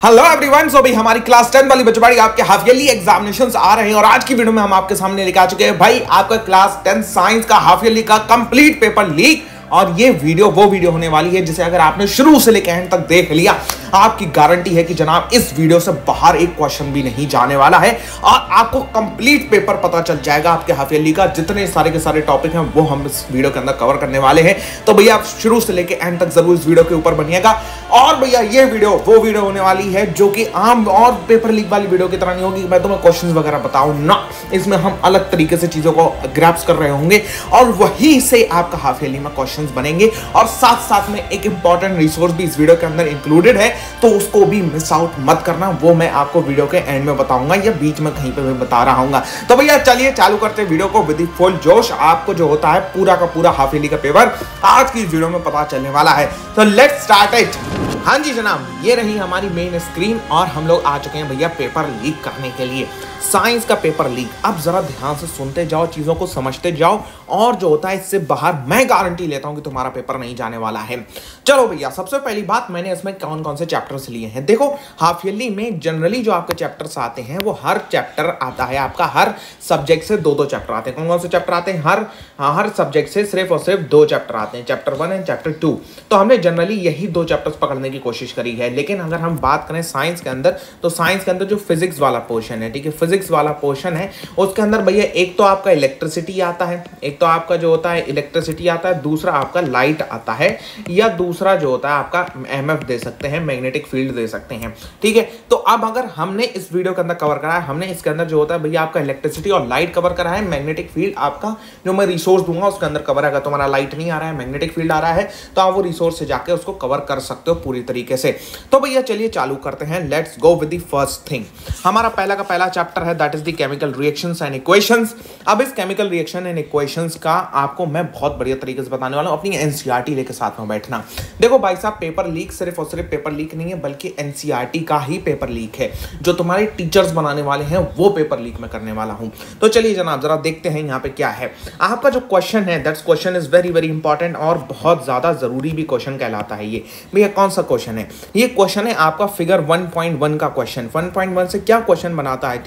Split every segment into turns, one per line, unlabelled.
Hello everyone. सो भाई हमारी class 10 वाली बच्चों आपके हाफ ईयरली एग्जामिनेशंस आ रहे हैं और आज की वीडियो में हम आपके सामने लेकर आ चुके हैं भाई आपका क्लास 10 साइंस का हाफ ईयरली का कंप्लीट पेपर लीक। और ये वीडियो वो वीडियो होने वाली है जिसे अगर आपने शुरू से लेकर एंड तक देख लिया, आपकी गारंटी है कि जनाब इस वीडियो से बाहर एक क्वेश्चन भी नहीं जाने वाला है और आपको कंप्लीट पेपर पता चल जाएगा। आपके हाफ ईयरली का जितने सारे के सारे टॉपिक हैं वो हम इस वीडियो के अंदर कवर करने वाले हैं। तो भैया आप शुरू से लेकर एंड तक जरूर इस वीडियो के ऊपर बनिएगा। और भैया ये वीडियो वो वीडियो होने वाली है जो कि आम और पेपर लीक वाली वीडियो की तरह नहीं होगी। मैं तुम्हें क्वेश्चंस वगैरह बताऊं ना, इसमें हम अलग तरीके से चीजों को ग्रैप्स कर रहे होंगे और वही से आपका हाफ ईयरली में क्वेश्चंस बनेंगे। और साथ साथ में एक इंपॉर्टेंट रिसोर्स भी इस वीडियो के अंदर इंक्लूडेड है, तो उसको भी मिस आउट मत करना। वो मैं आपको वीडियो के एंड में बताऊंगा या बीच में कहीं पे भी बता रहा हूँ। तो भैया चलिए चालू करते हैं वीडियो को विद फुल जोश। आपको जो होता है पूरा का पूरा हाफ ईयरली का पेपर आज की वीडियो में पता चलने वाला है। तो लेट्स स्टार्ट इट। हाँ जी जनाब, ये रही हमारी मेन स्क्रीन और हम लोग आ चुके हैं भैया पेपर लीक करने के लिए। साइंस का पेपर लीक। अब जरा ध्यान से सुनते जाओ, चीजों को समझते जाओ और जो होता है इससे बाहर मैं गारंटी लेता हूं कि तुम्हारा पेपर नहीं जाने वाला है। चलो भैया, सबसे पहली बात, मैंने इसमें कौन कौन से चैप्टर्स लिए हैं। देखो हाफ ईयरली में जनरली जो आपके चैप्टर्स आते हैं वो हर चैप्टर आता है आपका, हर सब्जेक्ट से दो चैप्टर आते हैं। कौन कौन से चैप्टर आते हैं? हर सब्जेक्ट से सिर्फ और सिर्फ 2 चैप्टर आते हैं, चैप्टर 1 एंड चैप्टर 2। तो हमने जनरली यही 2 चैप्टर्स पकड़ने की कोशिश करी है। लेकिन अगर हम बात करें साइंस के अंदर, तो साइंस के अंदर जो फिजिक्स वाला पोर्शन है, ठीक है, फिजिक्स वाला पोर्शन है उसके अंदर भैया एक तो आपका इलेक्ट्रिसिटी आता है, एक तो आपका जो होता है इलेक्ट्रिसिटी आता है, दूसरा आपका लाइट आता है, या दूसरा जो होता है आपका एमएफ दे सकते हैं, मैग्नेटिक फील्ड दे सकते हैं। ठीक है, तो अब अगर हमने इस वीडियो के अंदर कवर करा है, हमने इसके अंदर जो होता है भैया आपका इलेक्ट्रिसिटी और लाइट कवर करा है। मैग्नेटिक फील्ड आपका जो मैं रिसोर्स दूंगा उसके अंदर कवर है। अगर तुम्हारा लाइट नहीं आ रहा है, मैग्नेटिक फील्ड आ रहा है, तो आप वो रिसोर्स से जाके उसको कवर कर सकते हो पूरी तरीके से। तो भैया चलिए चालू करते हैं। Let's go with the first thing. हमारा पहला का पहला चैप्टर है that is the chemical reactions and equations. अब इस केमिकल रिएक्शन एंड इक्वेशंस का आपको मैं बहुत बढ़िया तरीके से बताने वाला हूं। अपनी एनसीईआरटी लेके साथ में बैठना। देखो भाई साहब, पेपर लीक सिर्फ और सिर्फ पेपर लीक नहीं है, बल्कि एनसीईआरटी का ही पेपर लीक है। जो तुम्हारे टीचर्स बनाने वाले हैं वो पेपर लीक में करने वाला हूं। तो चलिए जनाब जरा देखते हैं यहाँ पे क्या है। आपका जो क्वेश्चन है that's question is very very important और बहुत ज्यादा जरूरी भी क्वेश्चन कहलाता है ये। भैया कौन सा क्वेश्चन है? ये क्वेश्चन है आपका फिगर 1.1 का क्वेश्चन। 1.1 से क्या क्वेश्चन बनाता है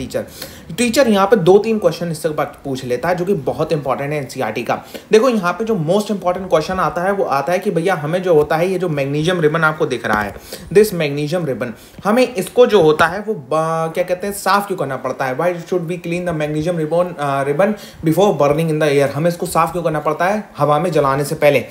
टीचर यहाँ पे 2-3 क्वेश्चन इससे पूछ लेता है जो कि बहुत इंपॉर्टेंट है एनसीईआरटी का। देखो यहाँ पे जो मोस्ट इंपॉर्टेंट क्वेश्चन आता है वो आता है कि भैया हमें जो होता है ये जो मैग्नीशियम रिबन आपको दिख रहा है, दिस मैग्नीशियम रिबन, हमें इसको जो होता है वो क्या कहते हैं, साफ क्यों करना पड़ता है? Why should be clean the magnesium ribbon before burning in the air? हमें इसको साफ क्यों करना पड़ता है हवा में जलाने से पहले?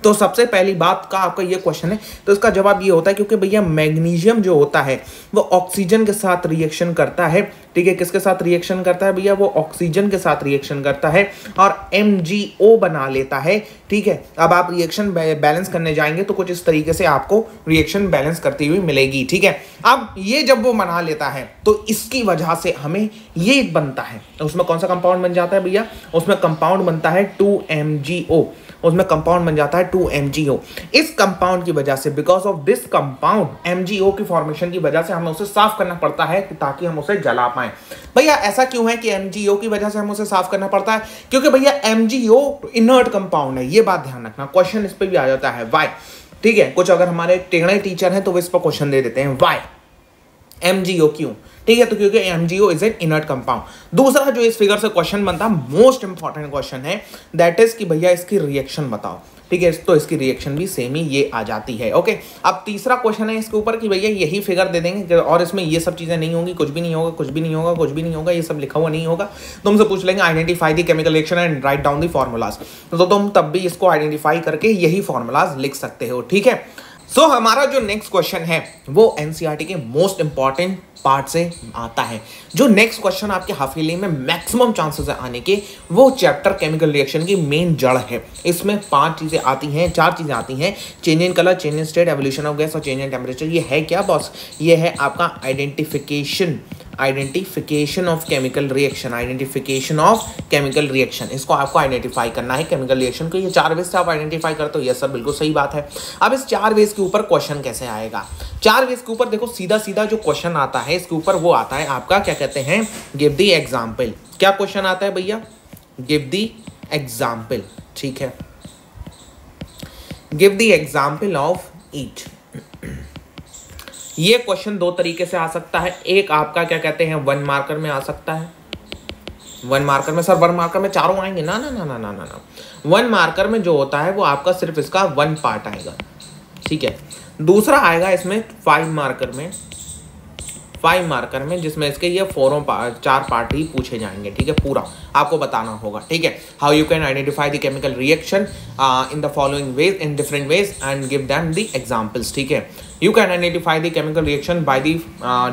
तो सबसे पहली बात का आपका ये क्वेश्चन है, तो इसका जवाब ये होता है क्योंकि भैया मैग्नीशियम जो होता है वो ऑक्सीजन के साथ रिएक्शन करता है। ठीक है, किसके साथ रिएक्शन करता है भैया? वो ऑक्सीजन के साथ रिएक्शन करता है और MgO बना लेता है। ठीक है, अब आप रिएक्शन बैलेंस करने जाएंगे तो कुछ इस तरीके से आपको रिएक्शन बैलेंस करती हुई मिलेगी। ठीक है, अब ये जब वो बना लेता है तो इसकी वजह से हमें ये बनता है, उसमें कौन सा कंपाउंड बन जाता है भैया? उसमें कंपाउंड बनता है 2MgO। उसमें कंपाउंड बन जाता है 2MgO। इस कंपाउंड की वजह से, because of this compound, MgO की फॉर्मेशन की वजह से हमें उसे साफ करना पड़ता है ताकि हम उसे जला पाए। भैया ऐसा क्यों है कि MgO की वजह से हम उसे साफ करना पड़ता है? क्योंकि भैया MgO इनर्ट कंपाउंड है, ये बात ध्यान रखना। क्वेश्चन इस पे भी आ जाता है व्हाई। ठीक है, कुछ अगर हमारे टेढ़े टीचर हैं तो वो इस पर क्वेश्चन दे देते हैं व्हाई MgO क्यों? ठीक है, तो क्योंकि MgO is an inert compound. दूसरा जो इस फिगर से क्वेश्चन बनता है, मोस्ट इंपॉर्टेंट क्वेश्चन है, दैट इज कि भैया इसकी रिएक्शन बताओ। ठीक है, तो इसकी रिएक्शन भी सेम ही ये आ जाती है। ओके, अब तीसरा क्वेश्चन है इसके ऊपर कि भैया यही फिगर दे देंगे और इसमें ये सब चीजें नहीं होंगी, कुछ भी नहीं होगा, कुछ भी नहीं होगा, कुछ भी नहीं होगा, ये सब लिखा हुआ नहीं होगा। तुमसे पूछ लेंगे identify the chemical reaction and write down the formulas, तो तुम तब भी इसको आइडेंटिफाई करके यही फॉर्मूलाज लिख सकते हो। ठीक है, सो हमारा जो नेक्स्ट क्वेश्चन है वो एनसीईआरटी के मोस्ट इंपॉर्टेंट पार्ट से आता है। जो नेक्स्ट क्वेश्चन आपके हाफ ईयरली में मैक्सिमम चांसेस है आने के, वो चैप्टर केमिकल रिएक्शन की मेन जड़ है। इसमें 5 चीजें आती हैं, 4 चीजें आती हैं, change in colour, change in state, evolution of gas और चेंज इन टेम्परेचर। ये है क्या बॉस? ये है आपका identification of chemical reaction, identification of chemical reaction. इसको आपको आइडेंटिफाई करना है केमिकल रिएक्शन को। ये 4 वेज से आप आइडेंटिफाई करते हो, ये सब बिल्कुल सही बात है। अब इस 4 वेज के ऊपर क्वेश्चन कैसे आएगा? 4 वेज के ऊपर देखो सीधा सीधा जो क्वेश्चन आता है इसके ऊपर वो आता है आपका, क्या कहते हैं, गिव द एग्जाम्पल। क्या क्वेश्चन आता है भैया? Give the example. ठीक है, give the example of each. ये क्वेश्चन दो तरीके से आ सकता है। एक आपका क्या कहते हैं 1 मार्कर में आ सकता है। 1 मार्कर में सर 1 मार्कर में चारों आएंगे ना ना ना ना ना ना ना 1 मार्कर में जो होता है वो आपका सिर्फ इसका 1 पार्ट आएगा, ठीक है। दूसरा आएगा इसमें 5 मार्कर में जिसमें इसके ये 4 पार्ट ही पूछे जाएंगे, ठीक है। पूरा आपको बताना होगा, ठीक है। How you can identify the chemical reaction in the following veg, in different ways and give them the examples, ठीक है। You can identify the chemical reaction by the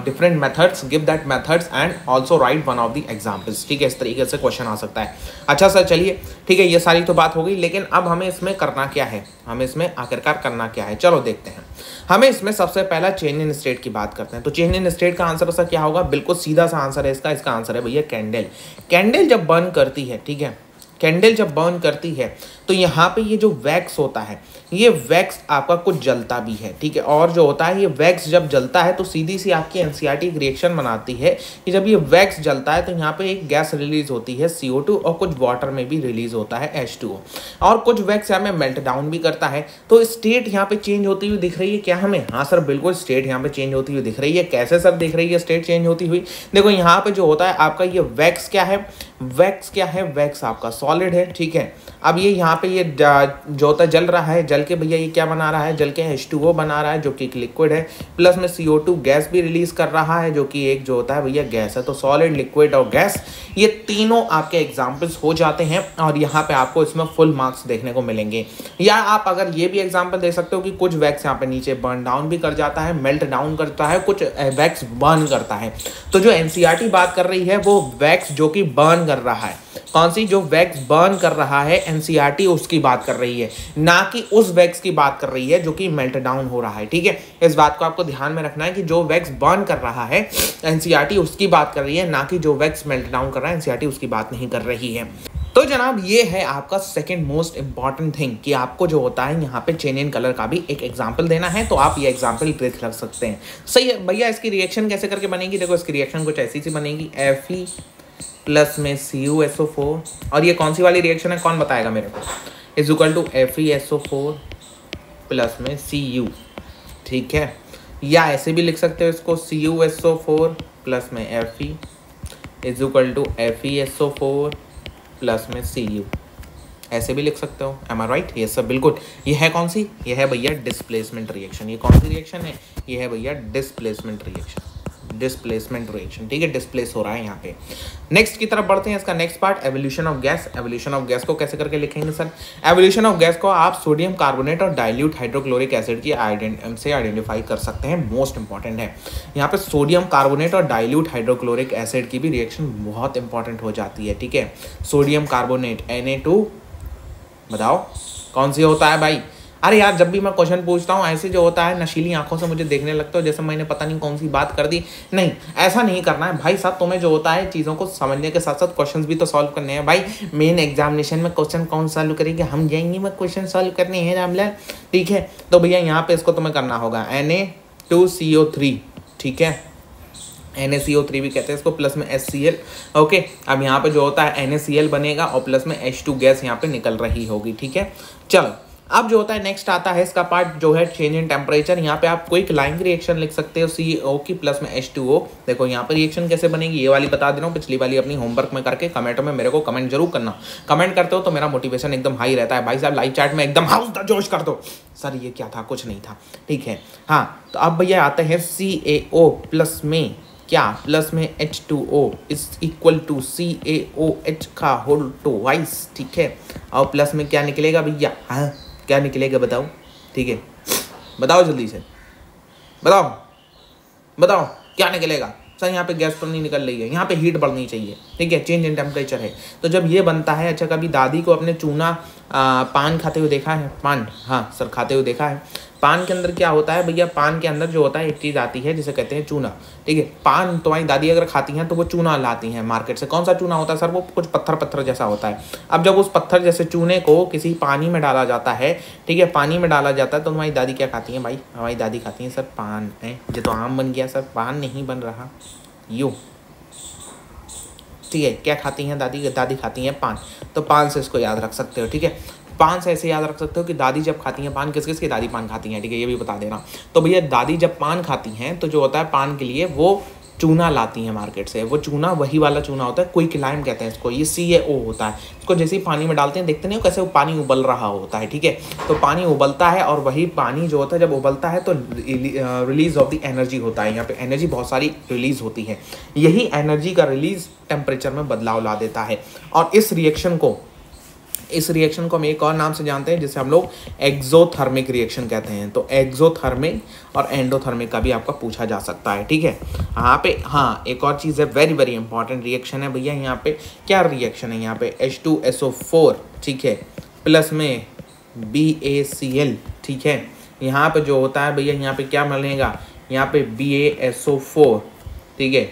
different methods, give that methods and also write one of the examples, ठीक है। इस तरीके से question आ सकता है। अच्छा सर चलिए ठीक है, ये सारी तो बात हो गई, लेकिन अब हमें इसमें करना क्या है, हमें इसमें आखिरकार करना क्या है, चलो देखते हैं। हमें इसमें सबसे पहला चेंज इन स्टेट की बात करते हैं। तो चेंज इन स्टेट का आंसर सर क्या होगा, बिल्कुल सीधा सा आंसर है इसका आंसर है भैया कैंडल। कैंडल जब बर्न करती है, ठीक है, कैंडल जब बर्न करती है तो यहाँ पे ये जो वैक्स होता है, ये वैक्स आपका कुछ जलता भी है, ठीक है। और जो होता है ये वैक्स जब जलता है तो सीधी सी आपकी एनसीईआरटी एक रिएक्शन बनाती है कि जब ये वैक्स जलता है तो यहाँ पे एक गैस रिलीज होती है CO2 और कुछ वाटर में भी रिलीज होता है H2O, और कुछ वैक्स यहाँ में मेल्ट डाउन भी करता है। तो स्टेट यहाँ पे चेंज होती हुई दिख रही है क्या हमें, हाँ सर बिल्कुल स्टेट यहाँ पे चेंज होती हुई दिख रही है। कैसे सर दिख रही है स्टेट चेंज होती हुई, देखो यहाँ पे जो होता है आपका ये वैक्स क्या है, वैक्स क्या है, वैक्स आपका सॉलिड है, ठीक है। अब ये यहाँ पे ये जो होता है जल रहा है, जल के भैया ये क्या बना रहा है, जल के H2O बना रहा है जो कि एक लिक्विड है, प्लस में CO2 गैस भी रिलीज कर रहा है जो कि एक जो होता है भैया गैस है। तो सॉलिड, लिक्विड और गैस ये तीनों आपके एग्जाम्पल्स हो जाते हैं और यहाँ पे आपको इसमें फुल मार्क्स देखने को मिलेंगे। या आप अगर ये भी एग्जाम्पल दे सकते हो कि कुछ वैक्स यहाँ पे नीचे बर्न डाउन भी कर जाता है, मेल्ट डाउन करता है, कुछ वैक्स बर्न करता है। तो जो एनसीईआरटी बात कर रही है वो वैक्स जो कि बर्न कर रहा है, कौन सी, जो वैक्स बर्न कर रहा है एनसीईआरटी उसकी बात कर रही है, ना कि उस वैक्स की बात कर रही है जो कि मेल्ट डाउन हो रहा है, ठीक है। इस बात को आपको ध्यान में रखना है कि जो वैक्स बर्न कर रहा है एनसीईआरटी उसकी बात कर रही है, ना कि जो वैक्स मेल्ट डाउन कर रहा है एनसीईआरटी उसकी बात नहीं कर रही है। तो जनाब ये है आपका सेकंड मोस्ट इंपॉर्टेंट थिंग कि आपको जो होता है यहाँ पे चेंज इन कलर का भी एक एग्जांपल देना है। तो आप ये एग्जांपल देख लग सकते हैं, सही है भैया। इसकी रिएक्शन कैसे करके बनेगी, देखो इसकी रिएक्शन कुछ ऐसी सी बनेगी, Fe प्लस में CuSO4, और ये कौन सी वाली रिएक्शन है कौन बताएगा मेरे को, is equal to FeSO4 plus में Cu, ठीक है। या ऐसे भी लिख सकते हो इसको, CuSO4 प्लस में Fe is equal to FeSO4 plus में Cu, ऐसे भी लिख सकते हो। एम आई राइट, ये सब बिल्कुल। ये है कौन सी, ये है भैया डिस्प्लेसमेंट रिएक्शन। ये कौन सी रिएक्शन है, ये है भैया डिस्प्लेसमेंट रिएक्शन, डिस्प्लेसमेंट रिएक्शन, ठीक है। डिस्प्लेस हो रहा है यहाँ पे। नेक्स्ट की तरफ बढ़ते हैं, इसका next part evolution of gas. Evolution of gas को कैसे करके लिखेंगे सर, एवोल्यूशन ऑफ गैस को आप सोडियम कार्बोनेट और डाइल्यूट हाइड्रोक्लोरिक एसिड की से आइडेंटिफाई कर सकते हैं। मोस्ट इंपॉर्टेंट है यहाँ पे सोडियम कार्बोनेट और डाइल्यूट हाइड्रोक्लोरिक एसिड की भी रिएक्शन बहुत इंपॉर्टेंट हो जाती है, ठीक है। सोडियम कार्बोनेट Na2, बताओ कौन सी होता है भाई। अरे यार जब भी मैं क्वेश्चन पूछता हूँ ऐसे जो होता है नशीली आंखों से मुझे देखने लगता है जैसे मैंने पता नहीं कौन सी बात कर दी। नहीं, ऐसा नहीं करना है भाई साहब। तुम्हें जो होता है चीज़ों को समझने के साथ साथ क्वेश्चंस भी तो सॉल्व करने हैं भाई। मेन एग्जामिनेशन में क्वेश्चन कौन सॉल्व करेंगे, हम जाएंगे मैं क्वेश्चन सॉल्व करने हैं रामलाल, ठीक है। तो भैया यहाँ पे इसको तुम्हें करना होगा Na2CO3, ठीक है। NaCO3 भी कहते हैं इसको, प्लस में HCl, ओके। अब यहाँ पे जो होता है NaCl बनेगा और प्लस में H2 गैस यहाँ पे निकल रही होगी, ठीक है। चलो अब जो होता है नेक्स्ट आता है इसका पार्ट जो है चेंज इन टेम्परेचर। यहाँ पे आप कोई लाइन रिएक्शन लिख सकते हो CO की प्लस में H2O। देखो यहाँ पे रिएक्शन कैसे बनेगी ये वाली बता दे रहा हूँ, पिछली वाली अपनी होमवर्क में करके कमेंट में मेरे को कमेंट जरूर करना। कमेंट करते हो तो मेरा मोटिवेशन एकदम हाई रहता है भाई साहब। लाइव चैट में एकदम हाउस द जोश कर दो। सर ये क्या था, कुछ नहीं था, ठीक है। हाँ तो अब भैया आते हैं CaO प्लस में क्या, प्लस में H2O is equal to CaOH का होल ट्वाइस, ठीक है। और प्लस में क्या निकलेगा भैया, हाँ क्या निकलेगा बताओ, ठीक है। बताओ जल्दी से बताओ, बताओ क्या निकलेगा सर। यहाँ पे गैस तो नहीं निकल रही है, यहाँ पे हीट बढ़नी चाहिए, ठीक है। चेंज इन टेम्परेचर है तो जब ये बनता है। अच्छा कभी दादी को अपने चूना पान खाते हुए देखा है, पान, हाँ सर खाते हुए देखा है। पान के अंदर क्या होता है भैया, पान के अंदर जो होता है एक चीज़ आती है जिसे कहते हैं चूना, ठीक है। पान तुम्हारी दादी अगर खाती हैं तो वो चूना लाती हैं मार्केट से। कौन सा चूना होता है सर, वो कुछ पत्थर पत्थर जैसा होता है। अब जब उस पत्थर जैसे चूने को किसी पानी में डाला जाता है, ठीक है, पानी में डाला जाता है तो तुम्हारी दादी क्या खाती हैं भाई, हमारी दादी खाती हैं सर पान है। जो तो आम बन गया सर, पान नहीं बन रहा यूँ, ठीक है। क्या खाती हैं दादी, दादी खाती हैं पान, तो पान से इसको याद रख सकते हो, ठीक है। पान से ऐसे याद रख सकते हो कि दादी जब खाती हैं पान, किस किस की दादी पान खाती हैं, ठीक है, ये भी बता देना। तो भैया दादी जब पान खाती हैं तो जो होता है पान के लिए वो चूना लाती हैं मार्केट से। वो चूना वही वाला चूना होता है, क्विकलाइम कहते हैं इसको, ये CaO होता है। इसको जैसे ही पानी में डालते हैं, देखते नहीं हो कैसे वो पानी उबल रहा होता है, ठीक है। तो पानी उबलता है और वही पानी जो होता है जब उबलता है तो रिलीज ऑफ द एनर्जी होता है। यहाँ पे एनर्जी बहुत सारी रिलीज होती है। यही एनर्जी का रिलीज टेम्परेचर में बदलाव ला देता है। और इस रिएक्शन को हम एक और नाम से जानते हैं जिसे हम लोग एक्सोथर्मिक रिएक्शन कहते हैं। तो एक्सोथर्मिक और एंडोथर्मिक का भी आपका पूछा जा सकता है, ठीक है। यहाँ पे हाँ एक और चीज़ है, वेरी वेरी इंपॉर्टेंट रिएक्शन है भैया। यहाँ पे क्या रिएक्शन है, यहाँ पे H2SO4, ठीक है, प्लस में BaCl, ठीक है। यहाँ पे जो होता है भैया, यहाँ पे क्या बनेगा, यहाँ पे BaSO4, ठीक है,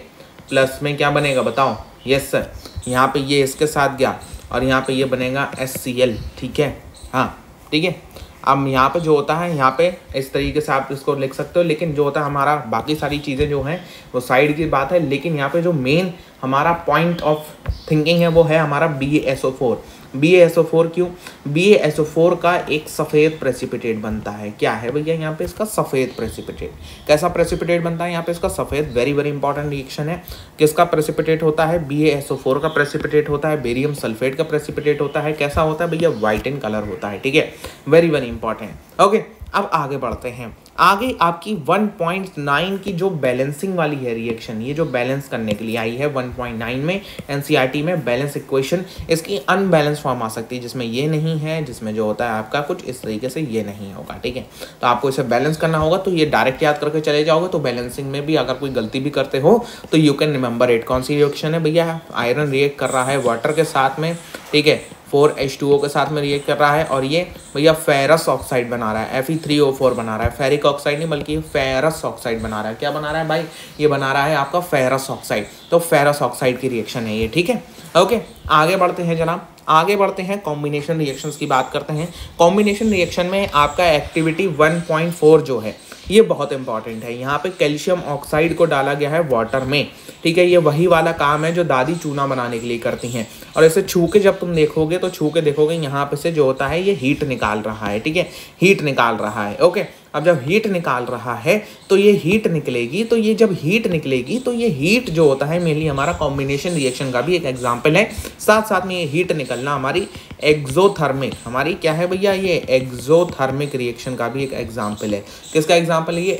प्लस में क्या बनेगा बताओ, यस सर, यहाँ पे ये इसके साथ गया और यहाँ पे ये बनेगा HCl, ठीक है, हाँ ठीक है। अब यहाँ पे जो होता है, यहाँ पे इस तरीके से आप इसको लिख सकते हो, लेकिन जो होता है हमारा बाकी सारी चीज़ें जो हैं वो साइड की बात है, लेकिन यहाँ पे जो मेन हमारा पॉइंट ऑफ थिंकिंग है वो है हमारा BaSO4। BaSO4 क्यों, BaSO4 का एक सफ़ेद प्रेसिपिटेट बनता है। क्या है भैया यहाँ पे इसका सफ़ेद प्रेसिपिटेट, कैसा प्रेसिपिटेट बनता है यहाँ पे इसका सफ़ेद, वेरी वेरी इंपॉर्टेंट रिएक्शन है। किसका प्रेसिपिटेट होता है, BaSO4 का प्रेसिपिटेट होता है, बेरियम सल्फेट का प्रेसिपिटेट होता है। कैसा होता है भैया, वाइट इन कलर होता है, ठीक है, वेरी वेरी इंपॉर्टेंट। ओके, अब आगे बढ़ते हैं। आगे आपकी 1.9 की जो बैलेंसिंग वाली है रिएक्शन, ये जो बैलेंस करने के लिए आई है 1.9 में एनसीईआरटी में बैलेंस इक्वेशन, इसकी अनबैलेंस फॉर्म आ सकती है जिसमें ये नहीं है, जिसमें जो होता है आपका कुछ इस तरीके से ये नहीं होगा, ठीक है। तो आपको इसे बैलेंस करना होगा, तो ये डायरेक्ट याद करके चले जाओगे। तो बैलेंसिंग में भी अगर कोई गलती भी करते हो तो यू कैन रिमेंबर इट। कौन सी रिएक्शन है भैया, आयरन रिएक्ट कर रहा है वाटर के साथ में, ठीक है, 4H2O के साथ में रिएक्ट कर रहा है और ये भैया फेरस ऑक्साइड बना रहा है, Fe3O4 बना रहा है। फेरिक ऑक्साइड नहीं बल्कि फेरस ऑक्साइड बना रहा है। क्या बना रहा है भाई, ये बना रहा है आपका फेरस ऑक्साइड। तो फेरस ऑक्साइड की रिएक्शन है ये, ठीक है। ओके, आगे बढ़ते हैं जनाब, आगे बढ़ते हैं कॉम्बिनेशन रिएक्शंस की बात करते हैं। कॉम्बिनेशन रिएक्शन में आपका एक्टिविटी 1.4 जो है ये बहुत इंपॉर्टेंट है। यहाँ पे कैल्शियम ऑक्साइड को डाला गया है वाटर में, ठीक है। ये वही वाला काम है जो दादी चूना बनाने के लिए करती हैं। और ऐसे छू के जब तुम देखोगे तो छू के देखोगे यहाँ पे से जो होता है ये हीट निकाल रहा है, ठीक है, हीट निकाल रहा है। ओके, अब जब हीट निकाल रहा है तो ये हीट निकलेगी, तो ये जब हीट निकलेगी तो ये हीट जो होता है मेनली हमारा कॉम्बिनेशन रिएक्शन का भी एक एग्जाम्पल है। साथ साथ में ये हीट निकलना हमारी एक्सोथर्मिक, हमारी क्या है भैया, ये एक्सोथर्मिक रिएक्शन का भी एक एग्जाम्पल है। किसका एग्जाम्पल है, ये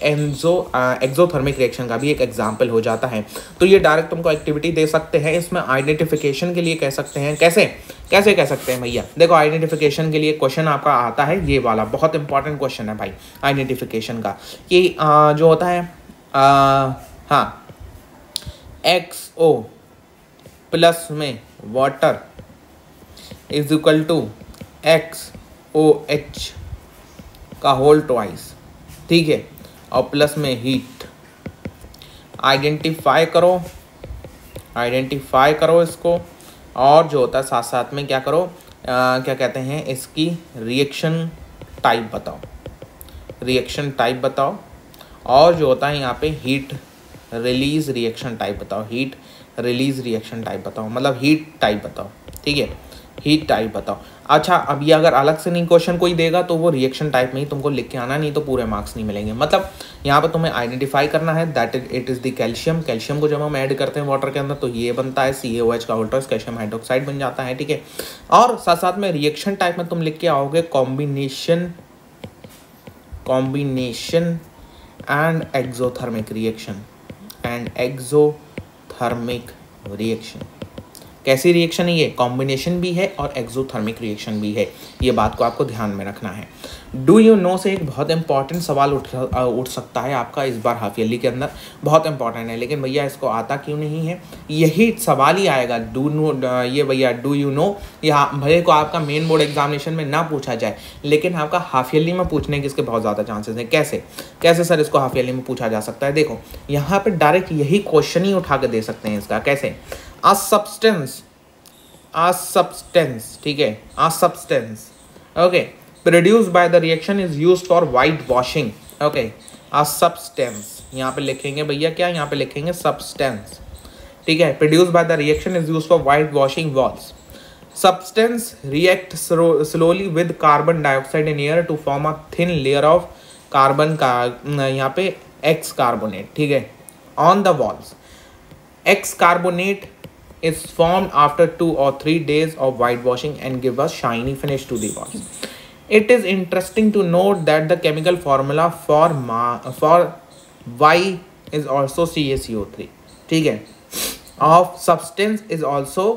एक्सोथर्मिक रिएक्शन का भी एक एग्जाम्पल हो जाता है। तो ये डायरेक्ट तुमको एक्टिविटी दे सकते हैं, इसमें आइडेंटिफिकेशन के लिए कह सकते हैं। कैसे कैसे कह सकते हैं भैया, देखो आइडेंटिफिकेशन के लिए क्वेश्चन आपका आता है ये वाला, बहुत इंपॉर्टेंट क्वेश्चन है भाई आइडेंटिफिकेशन का, कि जो होता है हाँ, XO प्लस में water is equal to XOH का होल ट्वाइस, ठीक है, और प्लस में हीट। आइडेंटिफाई करो इसको, और जो होता है साथ साथ में क्या करो, क्या कहते हैं, इसकी रिएक्शन टाइप बताओ, और जो होता है यहाँ पे हीट रिलीज रिएक्शन टाइप बताओ, मतलब हीट टाइप बताओ, ठीक है, हीट टाइप बताओ। अच्छा, अब ये अगर अलग से नहीं क्वेश्चन कोई देगा तो वो रिएक्शन टाइप में ही तुमको लिख के आना, नहीं तो पूरे मार्क्स नहीं मिलेंगे। मतलब यहाँ पे तुम्हें आइडेंटिफाई करना है that it is the calcium. Calcium को जब हम ऐड करते हैं वाटर के अंदर तो ये बनता है CaOH का होल्टर्स, कैल्शियम हाइड्रोक्साइड बन जाता है, ठीक है। और साथ साथ में रिएक्शन टाइप में तुम लिख के आओगे कॉम्बिनेशन एंड एक्सोथर्मिक रिएक्शन। कैसी रिएक्शन है ये, कॉम्बिनेशन भी है और एक्सोथर्मिक रिएक्शन भी है, ये बात को आपको ध्यान में रखना है। डू यू नो से एक बहुत इंपॉर्टेंट सवाल उठ सकता है आपका इस बार हाफ ईयरली के अंदर, बहुत इंपॉर्टेंट है, लेकिन भैया इसको आता क्यों नहीं है, यही सवाल ही आएगा। ये भैया डू यू नो, यहाँ भले को आपका मेन बोर्ड एग्जामिनेशन में ना पूछा जाए, लेकिन आपका हाफ ईयरली में पूछने के इसके बहुत ज़्यादा चांसेस हैं। कैसे सर इसको हाफ ईयरली में पूछा जा सकता है, देखो यहाँ पे डायरेक्ट यही क्वेश्चन ही उठा के दे सकते हैं इसका। कैसे, A substance, ठीक है, a substance, okay, produced by the reaction is used for white washing, okay, a substance, यहाँ पे लिखेंगे भैया क्या, यहाँ पे लिखेंगे substance, ठीक है, produced by the reaction is used for white washing walls। substance react slowly with carbon dioxide in air to form a thin layer of carbon का यहाँ पे X carbonate, ठीक है, on the walls. X carbonate is formed after 2 or 3 days of whitewashing and give a shiny finish to the walls. It is interesting to note that the chemical formula for Y is also CaCO3, ठीक है, of substance is also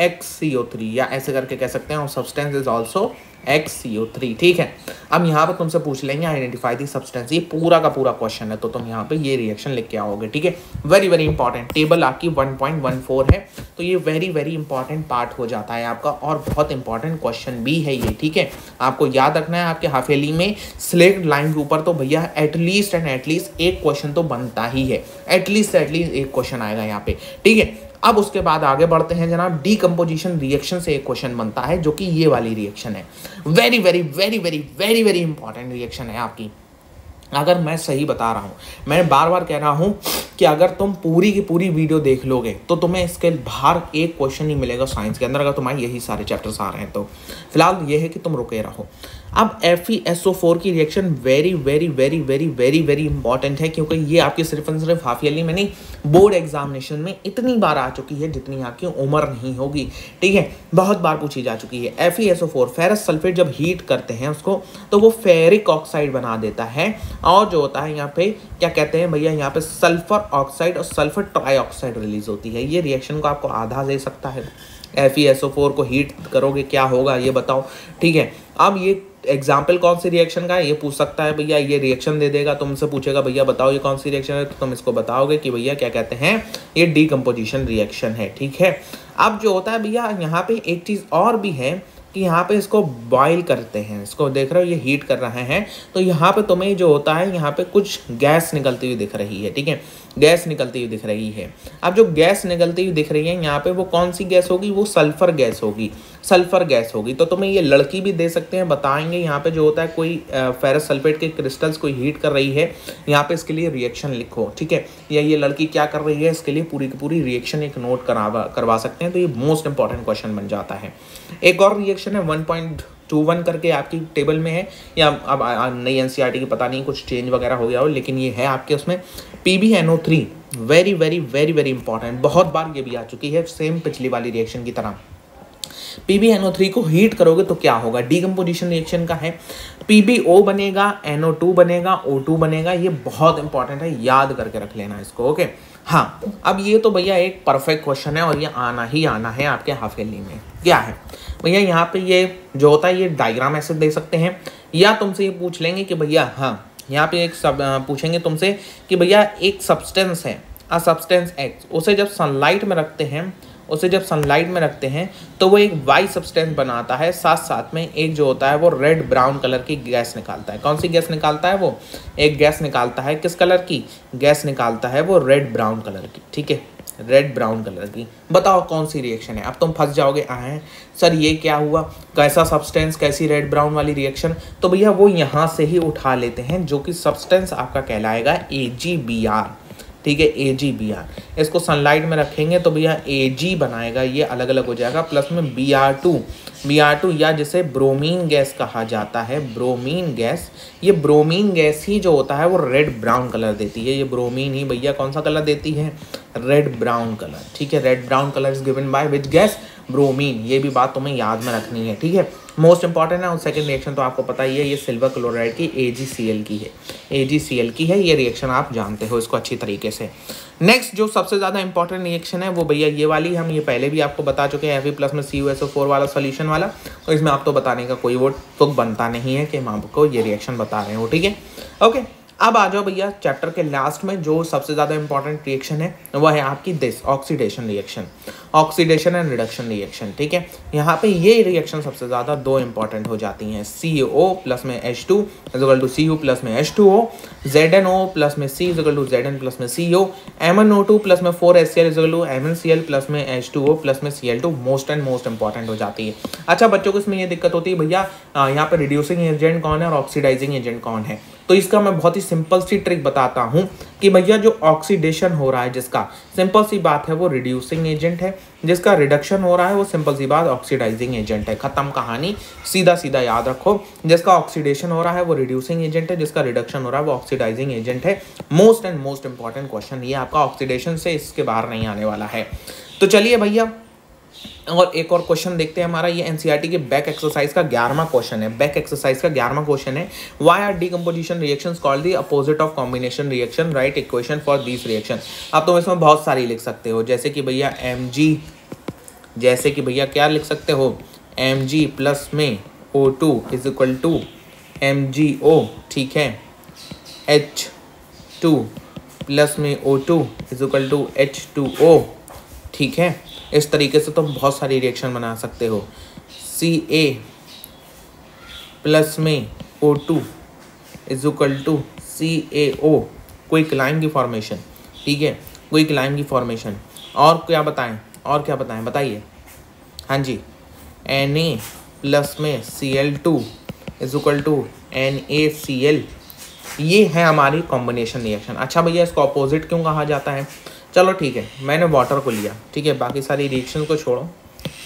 XCO3, या ऐसे करके कह सकते हैं, of substance is also XCO3, ठीक है। अब यहाँ पर तुमसे पूछ लेंगे आइडेंटिफाई दी सब्सटेंस, ये पूरा का पूरा क्वेश्चन है, तो तुम यहाँ पे ये रिएक्शन लिख के आओगे, ठीक है। वेरी वेरी इंपॉर्टेंट, टेबल आपकी 1.14 है, तो ये वेरी वेरी इंपॉर्टेंट पार्ट हो जाता है आपका, और बहुत इंपॉर्टेंट क्वेश्चन भी है ये, ठीक है। आपको याद रखना है आपके हाफियली में सिलेक्ट लाइन के ऊपर तो भैया एटलीस्ट एंड एटलीस्ट एक क्वेश्चन तो बनता ही है, एटलीस्ट एक क्वेश्चन आएगा यहाँ पे, ठीक है। अब उसके बाद आगे बढ़ते हैं जनाब, डीकम्पोजिशन रिएक्शन से एक क्वेश्चन बनता है जो कि ये वाली रिएक्शन है, very very very very very very important reaction है आपकी। अगर मैं सही बता रहा हूँ, मैं बार बार कह रहा हूँ कि अगर तुम पूरी की पूरी वीडियो देख लोगे तो तुम्हें इसके बाहर एक क्वेश्चन नहीं मिलेगा साइंस के अंदर, अगर तुम्हारे यही सारे चैप्टर्स आ रहे हैं तो। फिलहाल ये है कि तुम रुके रहो। अब FeSO4 की reaction very very very very very very important है, क्योंकि ये आपकी सिर्फ और सिर्फ हाफ ईयरली में नहीं, बोर्ड एग्जामिनेशन में इतनी बार आ चुकी है जितनी आपकी उम्र नहीं होगी, ठीक है, बहुत बार पूछी जा चुकी है। FeSO4 फेरस सल्फेट जब हीट करते हैं उसको तो वो फेरिक ऑक्साइड बना देता है, और जो होता है यहाँ पे क्या कहते हैं भैया, यहाँ पे सल्फर ऑक्साइड और सल्फर ट्राईऑक्साइड रिलीज होती है। ये रिएक्शन को आपको आधा दे सकता है। FeSO4 को हीट करोगे क्या होगा ये बताओ, ठीक है। अब ये एग्जाम्पल कौन सी रिएक्शन का है ये पूछ सकता है भैया, ये रिएक्शन दे देगा, तुमसे पूछेगा भैया बताओ ये कौन सी रिएक्शन है, तो तुम इसको बताओगे कि भैया क्या कहते हैं, ये डीकम्पोजिशन रिएक्शन है, ठीक है। अब जो होता है भैया यहाँ पे एक चीज़ और भी है कि यहाँ पे इसको बॉईल करते हैं, इसको देख रहे हो ये हीट कर रहे हैं, तो यहाँ पे तुम्हें जो होता है यहाँ पे कुछ गैस निकलती हुई दिख रही है, ठीक है, गैस निकलती हुई दिख रही है। अब जो गैस निकलती हुई दिख रही है यहाँ पे वो कौन सी गैस होगी, वो सल्फर गैस होगी, सल्फर गैस होगी। तो तुम्हें ये लड़की भी दे सकते हैं, बताएंगे यहाँ पे जो होता है कोई फेरस सल्फेट के क्रिस्टल्स कोई हीट कर रही है, यहाँ पे इसके लिए रिएक्शन लिखो, ठीक है, या ये लड़की क्या कर रही है, इसके लिए पूरी की पूरी रिएक्शन एक नोट करवा सकते हैं, तो ये मोस्ट इंपॉर्टेंट क्वेश्चन बन जाता है। एक और रिएक्शन है 1.21 करके आपकी टेबल में है, या अब नई एनसीईआरटी की पता नहीं कुछ चेंज वगैरह हो गया हो, लेकिन ये है आपके उसमें PbNO3, very very very very important, बहुत बार ये भी आ चुकी है सेम पिछली वाली रिएक्शन की तरह। PbNO3 को हीट करोगे तो क्या होगा, डीकम्पोजिशन रिएक्शन का है, PbO बनेगा, NO2 बनेगा, O2 बनेगा, ये बहुत इंपॉर्टेंट है, याद करके रख लेना इसको, ओके। हाँ, अब ये तो भैया एक परफेक्ट क्वेश्चन है और ये आना ही आना है आपके हाफ ईयरली में। क्या है भैया, यहाँ पे ये जो होता है ये डायग्राम ऐसे दे सकते हैं, या तुमसे ये पूछ लेंगे कि भैया, हाँ यहाँ पे एक पूछेंगे तुमसे कि भैया एक सब्सटेंस है, सब्सटेंस X, उसे जब सनलाइट में रखते हैं तो वो एक वाई सब्सटेंस बनाता है, साथ साथ में एक जो होता है वो रेड ब्राउन कलर की गैस निकालता है। कौन सी गैस निकालता है वो, एक गैस निकालता है, किस कलर की गैस निकालता है वो, रेड ब्राउन कलर की, ठीक है, रेड ब्राउन कलर की। बताओ कौन सी रिएक्शन है। अब तुम फंस जाओगे, सर ये क्या हुआ, कैसा सब्सटेंस, कैसी रेड ब्राउन वाली रिएक्शन, तो भैया वो यहाँ से ही उठा लेते हैं, जो कि सब्सटेंस आपका कहलाएगा AgBr, ठीक है, AgBr। इसको सनलाइट में रखेंगे तो भैया Ag बनाएगा, ये अलग अलग हो जाएगा, प्लस में Br2 या जिसे ब्रोमीन गैस कहा जाता है, ब्रोमीन गैस। ये ब्रोमीन गैस ही जो होता है वो रेड ब्राउन कलर देती है, ये ब्रोमीन ही भैया कौन सा कलर देती है, रेड ब्राउन कलर, ठीक है। Red brown colour is given by which gas, bromine. ये भी बात तुम्हें याद में रखनी है, ठीक है, मोस्ट इंपॉर्टेंट है। और सेकंड रिएक्शन तो आपको पता ही है, ये सिल्वर क्लोराइड की AgCl की है, ये रिएक्शन आप जानते हो इसको अच्छी तरीके से। नेक्स्ट जो सबसे ज़्यादा इंपॉर्टेंट रिएक्शन है वो भैया ये वाली, हम ये पहले भी आपको बता चुके हैं, Fe+ में CuSO4 वाला सोल्यूशन वाला, तो इसमें आप तो बताने का कोई वो तुक बनता नहीं है कि हम आपको ये रिएक्शन बता रहे हो, ठीक है, ओके। अब आ जाओ भैया चैप्टर के लास्ट में, जो सबसे ज़्यादा इंपॉर्टेंट रिएक्शन है वह है आपकी this oxidation reaction, oxidation and reduction reaction, ठीक है। यहाँ पे ये रिएक्शन सबसे ज़्यादा दो इंपॉर्टेंट हो जाती हैं, CO+ में H2 = Cu+ में H2O, ZnO+ में C = Zn+ में CO, MnO2+ में 4HCl = MnCl+ में H2O+ में Cl2, मोस्ट इंपॉर्टेंट हो जाती है। अच्छा बच्चों को इसमें ये दिक्कत होती है भैया, यहाँ पे रिड्यूसिंग एजेंट कौन है और ऑक्सीडाइजिंग एजेंट कौन है, तो इसका मैं बहुत ही सिंपल सी ट्रिक बताता हूँ कि भैया जो ऑक्सीडेशन हो रहा है जिसका, सिंपल सी बात है वो रिड्यूसिंग एजेंट है, जिसका रिडक्शन हो रहा है वो सिंपल सी बात ऑक्सीडाइजिंग एजेंट है। खत्म कहानी, सीधा सीधा याद रखो। जिसका ऑक्सीडेशन हो रहा है वो रिड्यूसिंग एजेंट है, जिसका रिडक्शन हो रहा है वो ऑक्सीडाइजिंग एजेंट है। Most and most important question ये आपका ऑक्सीडेशन से इसके बाहर नहीं आने वाला है। तो चलिए भैया और एक और क्वेश्चन देखते हैं। हमारा ये एनसीईआरटी के बैक एक्सरसाइज का 11वां क्वेश्चन है। बैक एक्सरसाइज का 11वां क्वेश्शन है, why are decomposition reactions called the opposite of combination reaction, write equation for this reaction. अब तुम इसमें बहुत सारी लिख सकते हो, जैसे कि भैया Mg, जैसे कि भैया क्या लिख सकते हो, Mg प्लस में O2 is equal to MgO, ठीक है, H2 प्लस में O2 is equal to H2O, ठीक है। इस तरीके से तुम बहुत सारी रिएक्शन बना सकते हो। Ca प्लस में O2 is equal to CaO, quicklime की फॉर्मेशन, ठीक है, क्विक लाइन की फॉर्मेशन। और क्या बताएं, और क्या बताएं, बताइए। हाँ जी, Na प्लस में Cl2 is equal to NaCl, ये है हमारी कॉम्बिनेशन रिएक्शन। अच्छा भैया इसको अपोजिट क्यों कहा जाता है? चलो ठीक है, मैंने वाटर को लिया, ठीक है, बाकी सारी रिएक्शन को छोड़ो,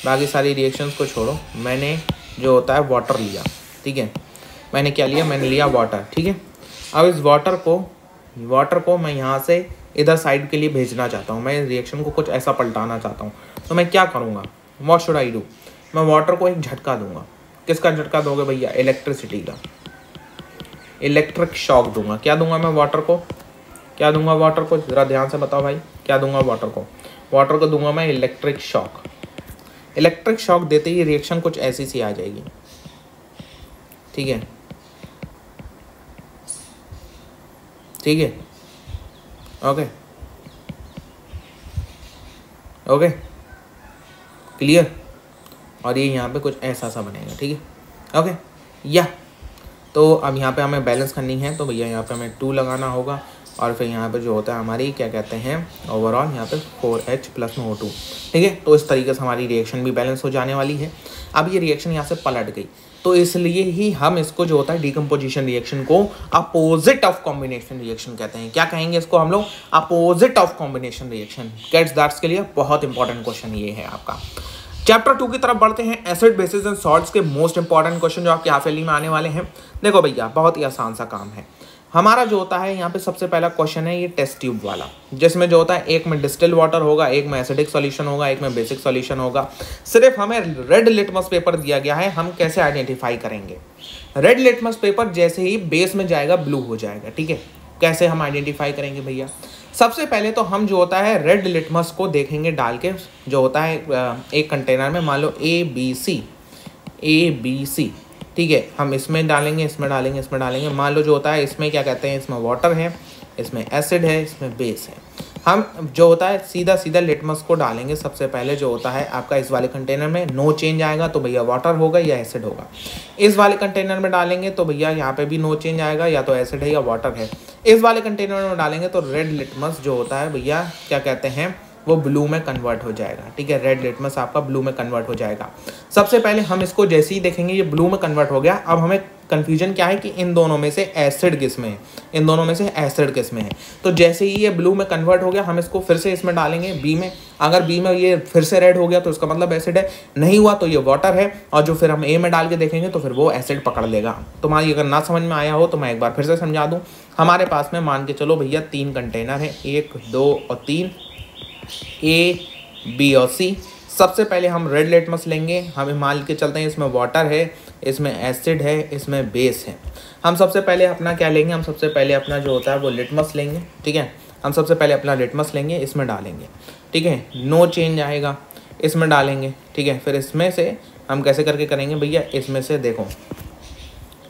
बाकी सारी रिएक्शंस को छोड़ो, मैंने जो होता है वाटर लिया, ठीक है, मैंने क्या लिया, मैंने लिया वाटर, ठीक है। अब इस वाटर को मैं यहाँ से इधर साइड के लिए भेजना चाहता हूँ, मैं रिएक्शन को कुछ ऐसा पलटाना चाहता हूँ, तो मैं क्या करूँगा, व्हाट शुड आई डू, मैं वाटर को एक झटका दूंगा। किसका झटका दोगे भैया? इलेक्ट्रिसिटी का, इलेक्ट्रिक शॉक दूंगा। क्या दूंगा मैं वाटर को, क्या दूंगा वाटर को, ज़रा ध्यान से बताओ भाई, क्या दूंगा वाटर को? वाटर को दूंगा मैं इलेक्ट्रिक शॉक। इलेक्ट्रिक शॉक देते ही रिएक्शन कुछ ऐसी सी आ जाएगी, ठीक है, ठीक है, ओके ओके, क्लियर। और ये यहाँ पे कुछ ऐसा सा बनेगा, ठीक है, ओके। या तो अब यहाँ पे हमें बैलेंस करनी है, तो भैया यहाँ पे हमें 2 लगाना होगा, और फिर यहाँ पे जो होता है हमारी क्या कहते हैं ओवरऑल यहाँ पे 4H प्लस में O2, ठीक है। तो इस तरीके से हमारी रिएक्शन भी बैलेंस हो जाने वाली है। अब ये रिएक्शन यहाँ से पलट गई, तो इसलिए ही हम इसको जो होता है डीकम्पोजिशन रिएक्शन को अपोजिट ऑफ कॉम्बिनेशन रिएक्शन कहते हैं। क्या कहेंगे इसको हम लोग? Opposite of combination reaction. गेट्स दैट्स के लिए बहुत इंपॉर्टेंट क्वेश्चन ये है आपका। चैप्टर 2 की तरफ बढ़ते हैं, एसिड बेसिस एंड सॉल्ट्स के मोस्ट इंपॉर्टेंट क्वेश्चन जो आपके हाफ ईयरली में आने वाले हैं। देखो भैया बहुत ही आसान सा काम है हमारा जो होता है यहाँ पे। सबसे पहला क्वेश्चन है ये टेस्ट ट्यूब वाला, जिसमें जो होता है एक में डिस्टिल वाटर होगा, एक में एसिडिक सॉल्यूशन होगा, एक में बेसिक सॉल्यूशन होगा। सिर्फ हमें रेड लिटमस पेपर दिया गया है, हम कैसे आइडेंटिफाई करेंगे? रेड लिटमस पेपर जैसे ही बेस में जाएगा ब्लू हो जाएगा, ठीक है। कैसे हम आइडेंटिफाई करेंगे भैया? सबसे पहले तो हम जो होता है रेड लिटमस को देखेंगे डाल के, जो होता है एक कंटेनर में, मान लो ABC, ठीक है, हम इसमें डालेंगे, इसमें डालेंगे, इसमें डालेंगे। मान लो जो होता है इसमें क्या कहते हैं, इसमें वाटर है, इसमें एसिड है, इसमें बेस है। हम जो होता है सीधा सीधा लिटमस को डालेंगे सबसे पहले, जो होता है आपका इस वाले कंटेनर में नो चेंज आएगा तो भैया वाटर होगा या एसिड होगा। इस वाले कंटेनर में डालेंगे तो भैया यहाँ पे भी नो चेंज आएगा, या तो एसिड है या वाटर है। इस वाले कंटेनर में डालेंगे तो रेड लिटमस जो होता है भैया क्या कहते हैं वो ब्लू में कन्वर्ट हो जाएगा, ठीक है। रेड लिटमस आपका ब्लू में कन्वर्ट हो जाएगा। सबसे पहले हम इसको जैसे ही देखेंगे ये ब्लू में कन्वर्ट हो गया। अब हमें कन्फ्यूजन क्या है कि इन दोनों में से एसिड किस में है, इन दोनों में से एसिड किस में है। तो जैसे ही ये ब्लू में कन्वर्ट हो गया हम इसको फिर से इसमें डालेंगे बी में। अगर बी में ये फिर से रेड हो गया तो इसका मतलब एसिड है, नहीं हुआ तो ये वाटर है, और जो फिर हम ए में डाल के देखेंगे तो फिर वो एसिड पकड़ लेगा। तुम्हारी अगर ना समझ में आया हो तो मैं एक बार फिर से समझा दूँ। हमारे पास में मान के चलो भैया 3 कंटेनर है, 1, 2 और 3, A, B और C। सबसे पहले हम रेड लिटमस लेंगे, हमें मान के चलते हैं इसमें वाटर है, इसमें एसिड है, इसमें बेस है। हम सबसे पहले अपना क्या लेंगे, हम सबसे पहले अपना जो होता है वो लिटमस लेंगे, ठीक है। हम सबसे पहले अपना लिटमस लेंगे, इसमें डालेंगे, ठीक है, नो चेंज आएगा, इसमें डालेंगे, ठीक है। फिर इसमें से हम कैसे करके करेंगे भैया, इसमें से देखो,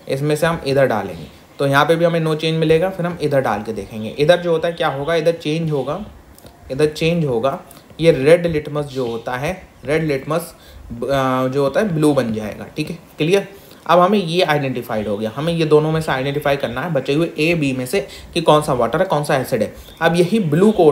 इसमें से हम इधर डालेंगे तो यहाँ पे भी हमें नो चेंज मिलेगा। फिर हम इधर डाल के देखेंगे, इधर जो होता है क्या होगा, इधर चेंज होगा, इधर चेंज होगा। ये रेड लिटमस जो होता है, रेड लिटमस जो होता है ब्लू बन जाएगा, ठीक है, क्लियर। अब हमें ये आइडेंटिफाइड हो गया, हमें ये दोनों में से आइडेंटिफाई करना है बचे हुए A, B में से कि कौन सा वाटर है, कौन सा एसिड है। अब यही ब्लू को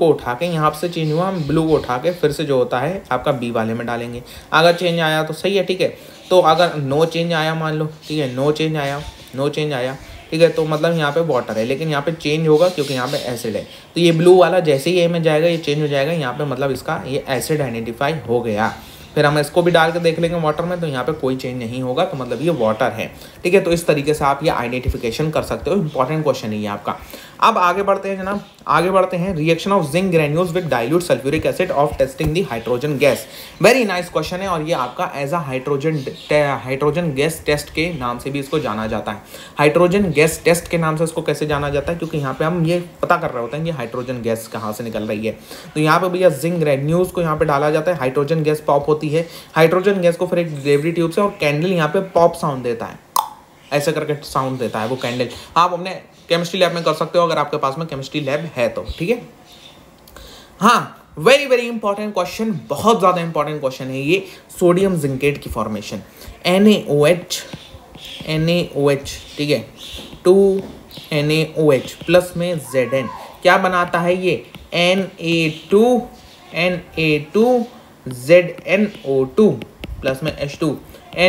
उठा के यहाँ से चेंज हुआ, हम ब्लू को उठा के फिर से जो होता है आपका B वाले में डालेंगे। अगर चेंज आया तो सही है, ठीक है। तो अगर नो चेंज आया मान लो, ठीक है, नो चेंज आया नो चेंज आया, ठीक है। तो मतलब यहाँ पे वाटर है, लेकिन यहाँ पे चेंज होगा क्योंकि यहाँ पे एसिड है। तो ये ब्लू वाला जैसे ही ए में जाएगा ये चेंज हो जाएगा, यहाँ पे मतलब इसका ये एसिड आइडेंटिफाई हो गया। फिर हम इसको भी डाल के देख लेंगे वाटर में, तो यहाँ पे कोई चेंज नहीं होगा, तो मतलब ये वाटर है, ठीक है। तो इस तरीके से आप ये आइडेंटिफिकेशन कर सकते हो। इंपॉर्टेंट क्वेश्चन है ये आपका। अब आगे बढ़ते हैं जनाब, आगे बढ़ते हैं। Reaction of zinc granules with dilute sulphuric acid of testing the hydrogen gas. Very nice question है, और ये आपका as a hydrogen gas test के नाम से भी इसको जाना जाता है। हाइड्रोजन गैस टेस्ट के नाम से इसको कैसे जाना जाता है, क्योंकि यहाँ पे हम ये पता कर रहे होते हैं कि हाइड्रोजन गैस कहाँ से निकल रही है। तो यहाँ पे भैया जिंक ग्रेन्यूल्स को यहाँ पे डाला जाता है, हाइड्रोजन गैस पॉप होती है। हाइड्रोजन गैस को फिर एक डिलीवरी ट्यूब से, और कैंडल यहाँ पे पॉप साउंड देता है, ऐसे करके साउंड देता है वो कैंडल। आप अपने केमिस्ट्री लैब में कर सकते हो अगर आपके पास में केमिस्ट्री लैब है तो, ठीक है। हाँ, वेरी वेरी इंपॉर्टेंट क्वेश्चन, बहुत ज्यादा इंपॉर्टेंट क्वेश्चन है ये। सोडियम जिंकेट की फॉर्मेशन NaOH, ठीक है, 2NaOH प्लस में Zn क्या बनाता है ये Na2ZnO2 प्लस में H2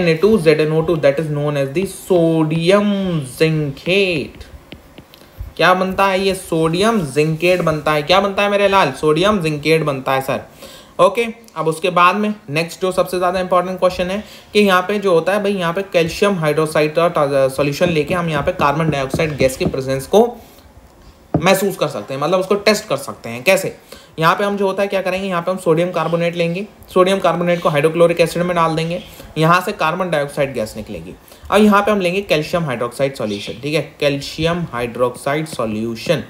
Na2ZnO2, that is known as the sodium zincate. क्या बनता है ये? सोडियम जिंकेट बनता है। क्या बनता है मेरे लाल? सोडियम जिंकेट बनता है सर। ओके, अब उसके बाद में नेक्स्ट जो सबसे ज़्यादा इंपॉर्टेंट क्वेश्चन है कि यहाँ पे जो होता है भाई, यहाँ पे कैल्शियम हाइड्रोक्साइड का सॉल्यूशन लेके हम यहाँ पे कार्बन डाइऑक्साइड गैस की प्रेजेंस को महसूस कर सकते हैं, मतलब उसको टेस्ट कर सकते हैं। कैसे? यहाँ पे हम जो होता है क्या करेंगे, यहाँ पे हम सोडियम कार्बोनेट लेंगे, सोडियम कार्बोनेट को हाइड्रोक्लोरिक एसिड में डाल देंगे, यहाँ से कार्बन डाइऑक्साइड गैस निकलेगी। अब यहाँ पे हम लेंगे कैल्शियम हाइड्रोक्साइड सॉल्यूशन, ठीक है, कैल्शियम हाइड्रोक्साइड सॉल्यूशन।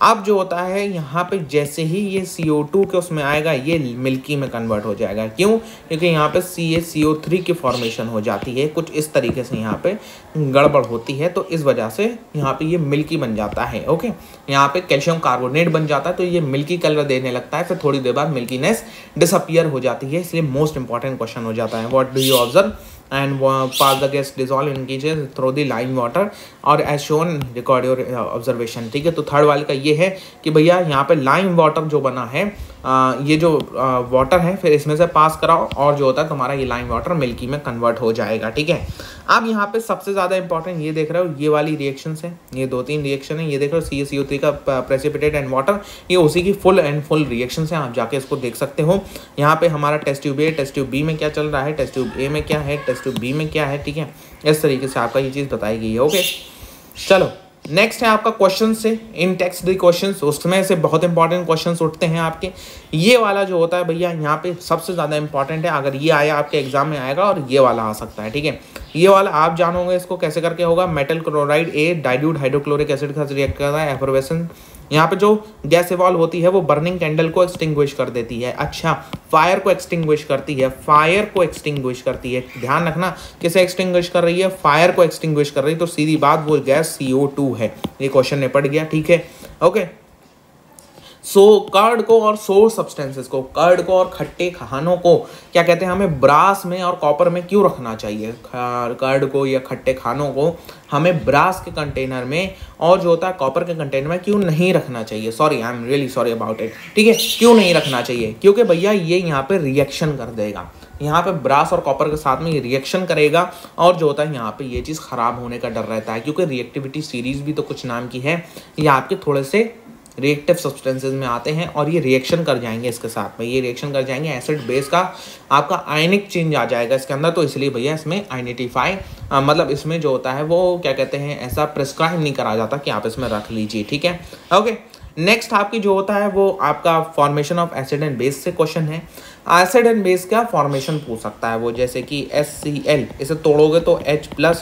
अब जो होता है यहाँ पे जैसे ही ये CO2 के उसमें आएगा, ये मिल्की में कन्वर्ट हो जाएगा। क्यों? क्योंकि यहाँ पे CaCO3 की फॉर्मेशन हो जाती है, कुछ इस तरीके से यहाँ पे गड़बड़ होती है, तो इस वजह से यहाँ पे ये मिल्की बन जाता है। ओके, यहाँ पे कैल्शियम कार्बोनेट बन जाता है, तो ये मिल्की कलर देने लगता है, फिर थोड़ी देर बाद मिल्कीनेस डिसअपियर हो जाती है। इसलिए मोस्ट इंपॉर्टेंट क्वेश्चन हो जाता है, what do you observe and pass the gas dissolve in gauges through the lime water और as shown record your observation। ठीक है, तो थर्ड वाले का ये है कि भैया यहाँ पे लाइम वाटर जो बना है, ये जो वाटर है फिर इसमें से पास कराओ, और जो होता है तुम्हारा ये लाइम वाटर मिल्की में कन्वर्ट हो जाएगा। ठीक है, अब यहाँ पे सबसे ज़्यादा इंपॉर्टेंट ये देख रहे हो, ये वाली रिएक्शन है, ये 2-3 रिएक्शन है, ये देख रहे हो CaCO3 का प्रेसिपिटेट एंड वाटर, ये उसी की फुल एंड फुल रिएक्शन है, आप जाके इसको देख सकते हो। यहाँ पे हमारा test tube A, test tube B में क्या चल रहा है, टेस्ट ट्यूब A में क्या है, टेस्ट ट्यूब B में क्या है। ठीक है, इस तरीके से आपका ये चीज़ बताई गई है। ओके, चलो नेक्स्ट है आपका क्वेश्चन से इन टेक्स्ट दी क्वेश्चंस, उसमें से बहुत इंपॉर्टेंट क्वेश्चंस उठते हैं आपके। ये वाला जो होता है भैया यहाँ पे सबसे ज़्यादा इंपॉर्टेंट है, अगर ये आया आपके एग्जाम में आएगा, और ये वाला आ सकता है। ठीक है, ये वाला आप जानोगे इसको कैसे करके होगा। Metal chloride A dilute hydrochloric acid का रिएक्ट कर रहा है, एफोरवेशन। यहाँ पे जो गैस इवॉल्व होती है वो बर्निंग कैंडल को एक्सटिंग्विश कर देती है। अच्छा, फायर को एक्सटिंग्विश करती है, फायर को एक्सटिंग्विश करती है, ध्यान रखना किसे एक्सटिंग्विश कर रही है, फायर को एक्सटिंग्विश कर रही है। तो सीधी बात वो गैस CO2 है। ये क्वेश्चन ने पड़ गया। ठीक है, ओके। सो कर्ड को और सोर सब्सटेंसेस को, कर्ड को और खट्टे खानों को क्या कहते हैं, हमें ब्रास में और कॉपर में क्यों रखना चाहिए? कर्ड को या खट्टे खानों को हमें ब्रास के कंटेनर में और जो होता है कॉपर के कंटेनर में क्यों नहीं रखना चाहिए? Sorry, I am really sorry about it. ठीक है, क्यों नहीं रखना चाहिए? क्योंकि भैया ये यहाँ पे रिएक्शन कर देगा, यहाँ पे ब्रास और कॉपर के साथ में ये रिएक्शन करेगा, और जो होता है यहाँ पे ये चीज़ खराब होने का डर रहता है, क्योंकि रिएक्टिविटी सीरीज भी तो कुछ नाम की है, ये आपके थोड़े से रिएक्टिव सब्सटेंसेस में आते हैं, और ये रिएक्शन कर जाएंगे इसके साथ में, ये रिएक्शन कर जाएंगे, एसिड बेस का आपका आयनिक चेंज आ जाएगा इसके अंदर। तो इसलिए भैया इसमें आइडेंटिफाई मतलब इसमें जो होता है वो क्या कहते हैं, ऐसा प्रिस्क्राइब नहीं करा जाता कि आप इसमें रख लीजिए। ठीक है, ओके। नेक्स्ट आपकी जो होता है वो आपका formation of acid and base से क्वेश्चन है। एसिड एंड बेस का फॉर्मेशन पूछ सकता है वो, जैसे कि HCl, इसे तोड़ोगे तो H+Cl-।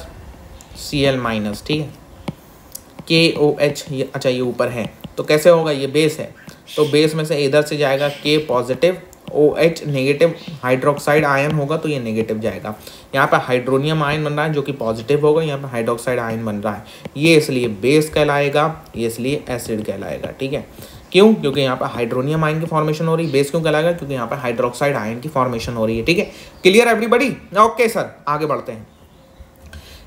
ठीक है, KOH, अच्छा ये ऊपर है, तो कैसे होगा, ये बेस है, तो बेस में से इधर से जाएगा K positive, OH negative, hydroxide ion होगा तो ये नेगेटिव जाएगा। यहाँ पे हाइड्रोनियम आयन बन रहा है जो कि पॉजिटिव होगा, यहाँ पे हाइड्रोक्साइड आयन बन रहा है, ये इसलिए बेस कहलाएगा, ये इसलिए एसिड कहलाएगा। ठीक है, क्यों? क्योंकि यहाँ पे हाइड्रोनियम आयन की फॉर्मेशन हो रही है। बेस क्यों कहलाएगा? क्योंकि यहाँ पे हाइड्रोक्साइड आयन की फॉर्मेशन हो रही है। ठीक है, क्लियर एवरीबॉडी? ओके सर, आगे बढ़ते हैं।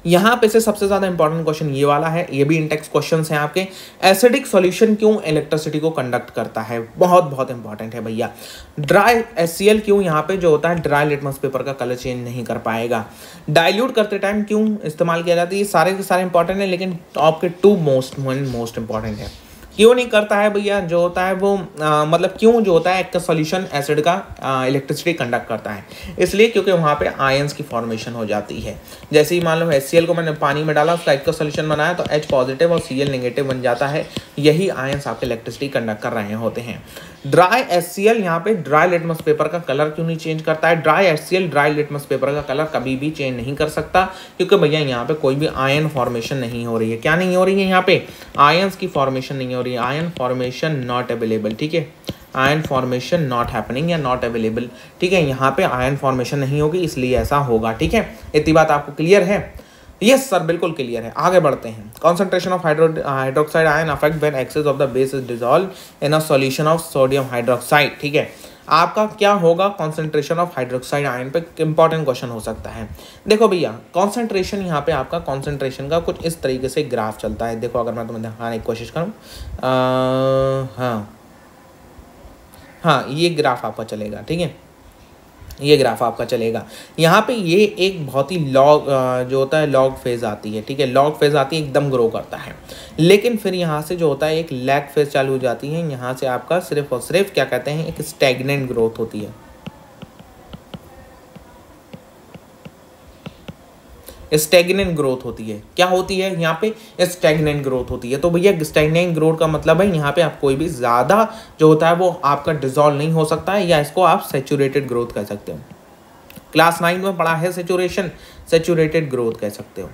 यहाँ पे से सबसे ज्यादा इंपॉर्टेंट क्वेश्चन ये वाला है, ये भी इंटेक्स क्वेश्चंस हैं आपके। एसिडिक सॉल्यूशन क्यों इलेक्ट्रिसिटी को कंडक्ट करता है, बहुत बहुत इंपॉर्टेंट है भैया। ड्राई HCl क्यों यहाँ पे जो होता है ड्राई लिटमस पेपर का कलर चेंज नहीं कर पाएगा। डाइल्यूट करते टाइम क्यों इस्तेमाल किया जाता है, ये सारे के सारे इंपॉर्टेंट है, लेकिन टॉप के 2 मोस्ट इंपॉर्टेंट है। क्यों नहीं करता है भैया, जो होता है वो मतलब क्यों जो होता है एक सॉल्यूशन एसिड का इलेक्ट्रिसिटी कंडक्ट करता है, इसलिए क्योंकि वहाँ पे आयंस की फॉर्मेशन हो जाती है। जैसे ही मान लो HCl को मैंने पानी में डाला, उसका एक सॉल्यूशन बनाया तो H पॉजिटिव और Cl नेगेटिव बन जाता है, यही आयंस आपके इलेक्ट्रिसिटी कंडक्ट कर रहे होते हैं। ड्राई HCl यहाँ पे ड्राई लिटमस पेपर का कलर क्यों नहीं चेंज करता है, dry HCl dry litmus paper का कलर कभी भी चेंज नहीं कर सकता, क्योंकि भैया यहाँ पे कोई भी आयन फॉर्मेशन नहीं हो रही है। क्या नहीं हो रही है, यहाँ पे आयंस की फॉर्मेशन नहीं हो रही है, आयन फॉर्मेशन नॉट अवेलेबल, ठीक है, आयन फॉर्मेशन नॉट हैपनिंग या नॉट अवेलेबल, ठीक है, यहाँ पे आयन फॉर्मेशन नहीं होगी इसलिए ऐसा होगा, ठीक है। इतनी बात आपको क्लियर है? यस सर, बिल्कुल क्लियर है। आगे बढ़ते हैं। Concentration of hydroxide ion affect when excess of the base is dissolve in a solution of sodium hydroxide, ठीक है। आपका क्या होगा कॉन्सेंट्रेशन ऑफ हाइड्रोक्साइड आयन पे, इंपॉर्टेंट क्वेश्चन हो सकता है। देखो भैया कॉन्सेंट्रेशन यहाँ पे आपका कॉन्सेंट्रेशन का कुछ इस तरीके से ग्राफ चलता है। देखो अगर मैं तुम्हें दिखाने की कोशिश करूँ, हाँ ये ग्राफ आपका चलेगा, ठीक है, ये ग्राफ आपका चलेगा। यहाँ पे ये एक बहुत ही लॉग जो होता है लॉग फेज आती है, ठीक है, लॉग फेज आती है, एकदम ग्रो करता है, लेकिन फिर यहाँ से जो होता है एक लैग फेज चालू हो जाती है। यहाँ से आपका सिर्फ और सिर्फ क्या कहते हैं, एक स्टैग्नेंट ग्रोथ होती है, स्टैग्नेंट ग्रोथ होती है। क्या होती है यहाँ पे, स्टैग्नेंट ग्रोथ होती है। तो भैया स्टैग्नेंट ग्रोथ का मतलब है यहाँ पे आप कोई भी ज़्यादा जो होता है वो आपका डिसॉल्व नहीं हो सकता है, या इसको आप सैचुरेटेड ग्रोथ कह सकते हो। क्लास 9 में पढ़ा है सैचुरेटेड ग्रोथ कह सकते हो।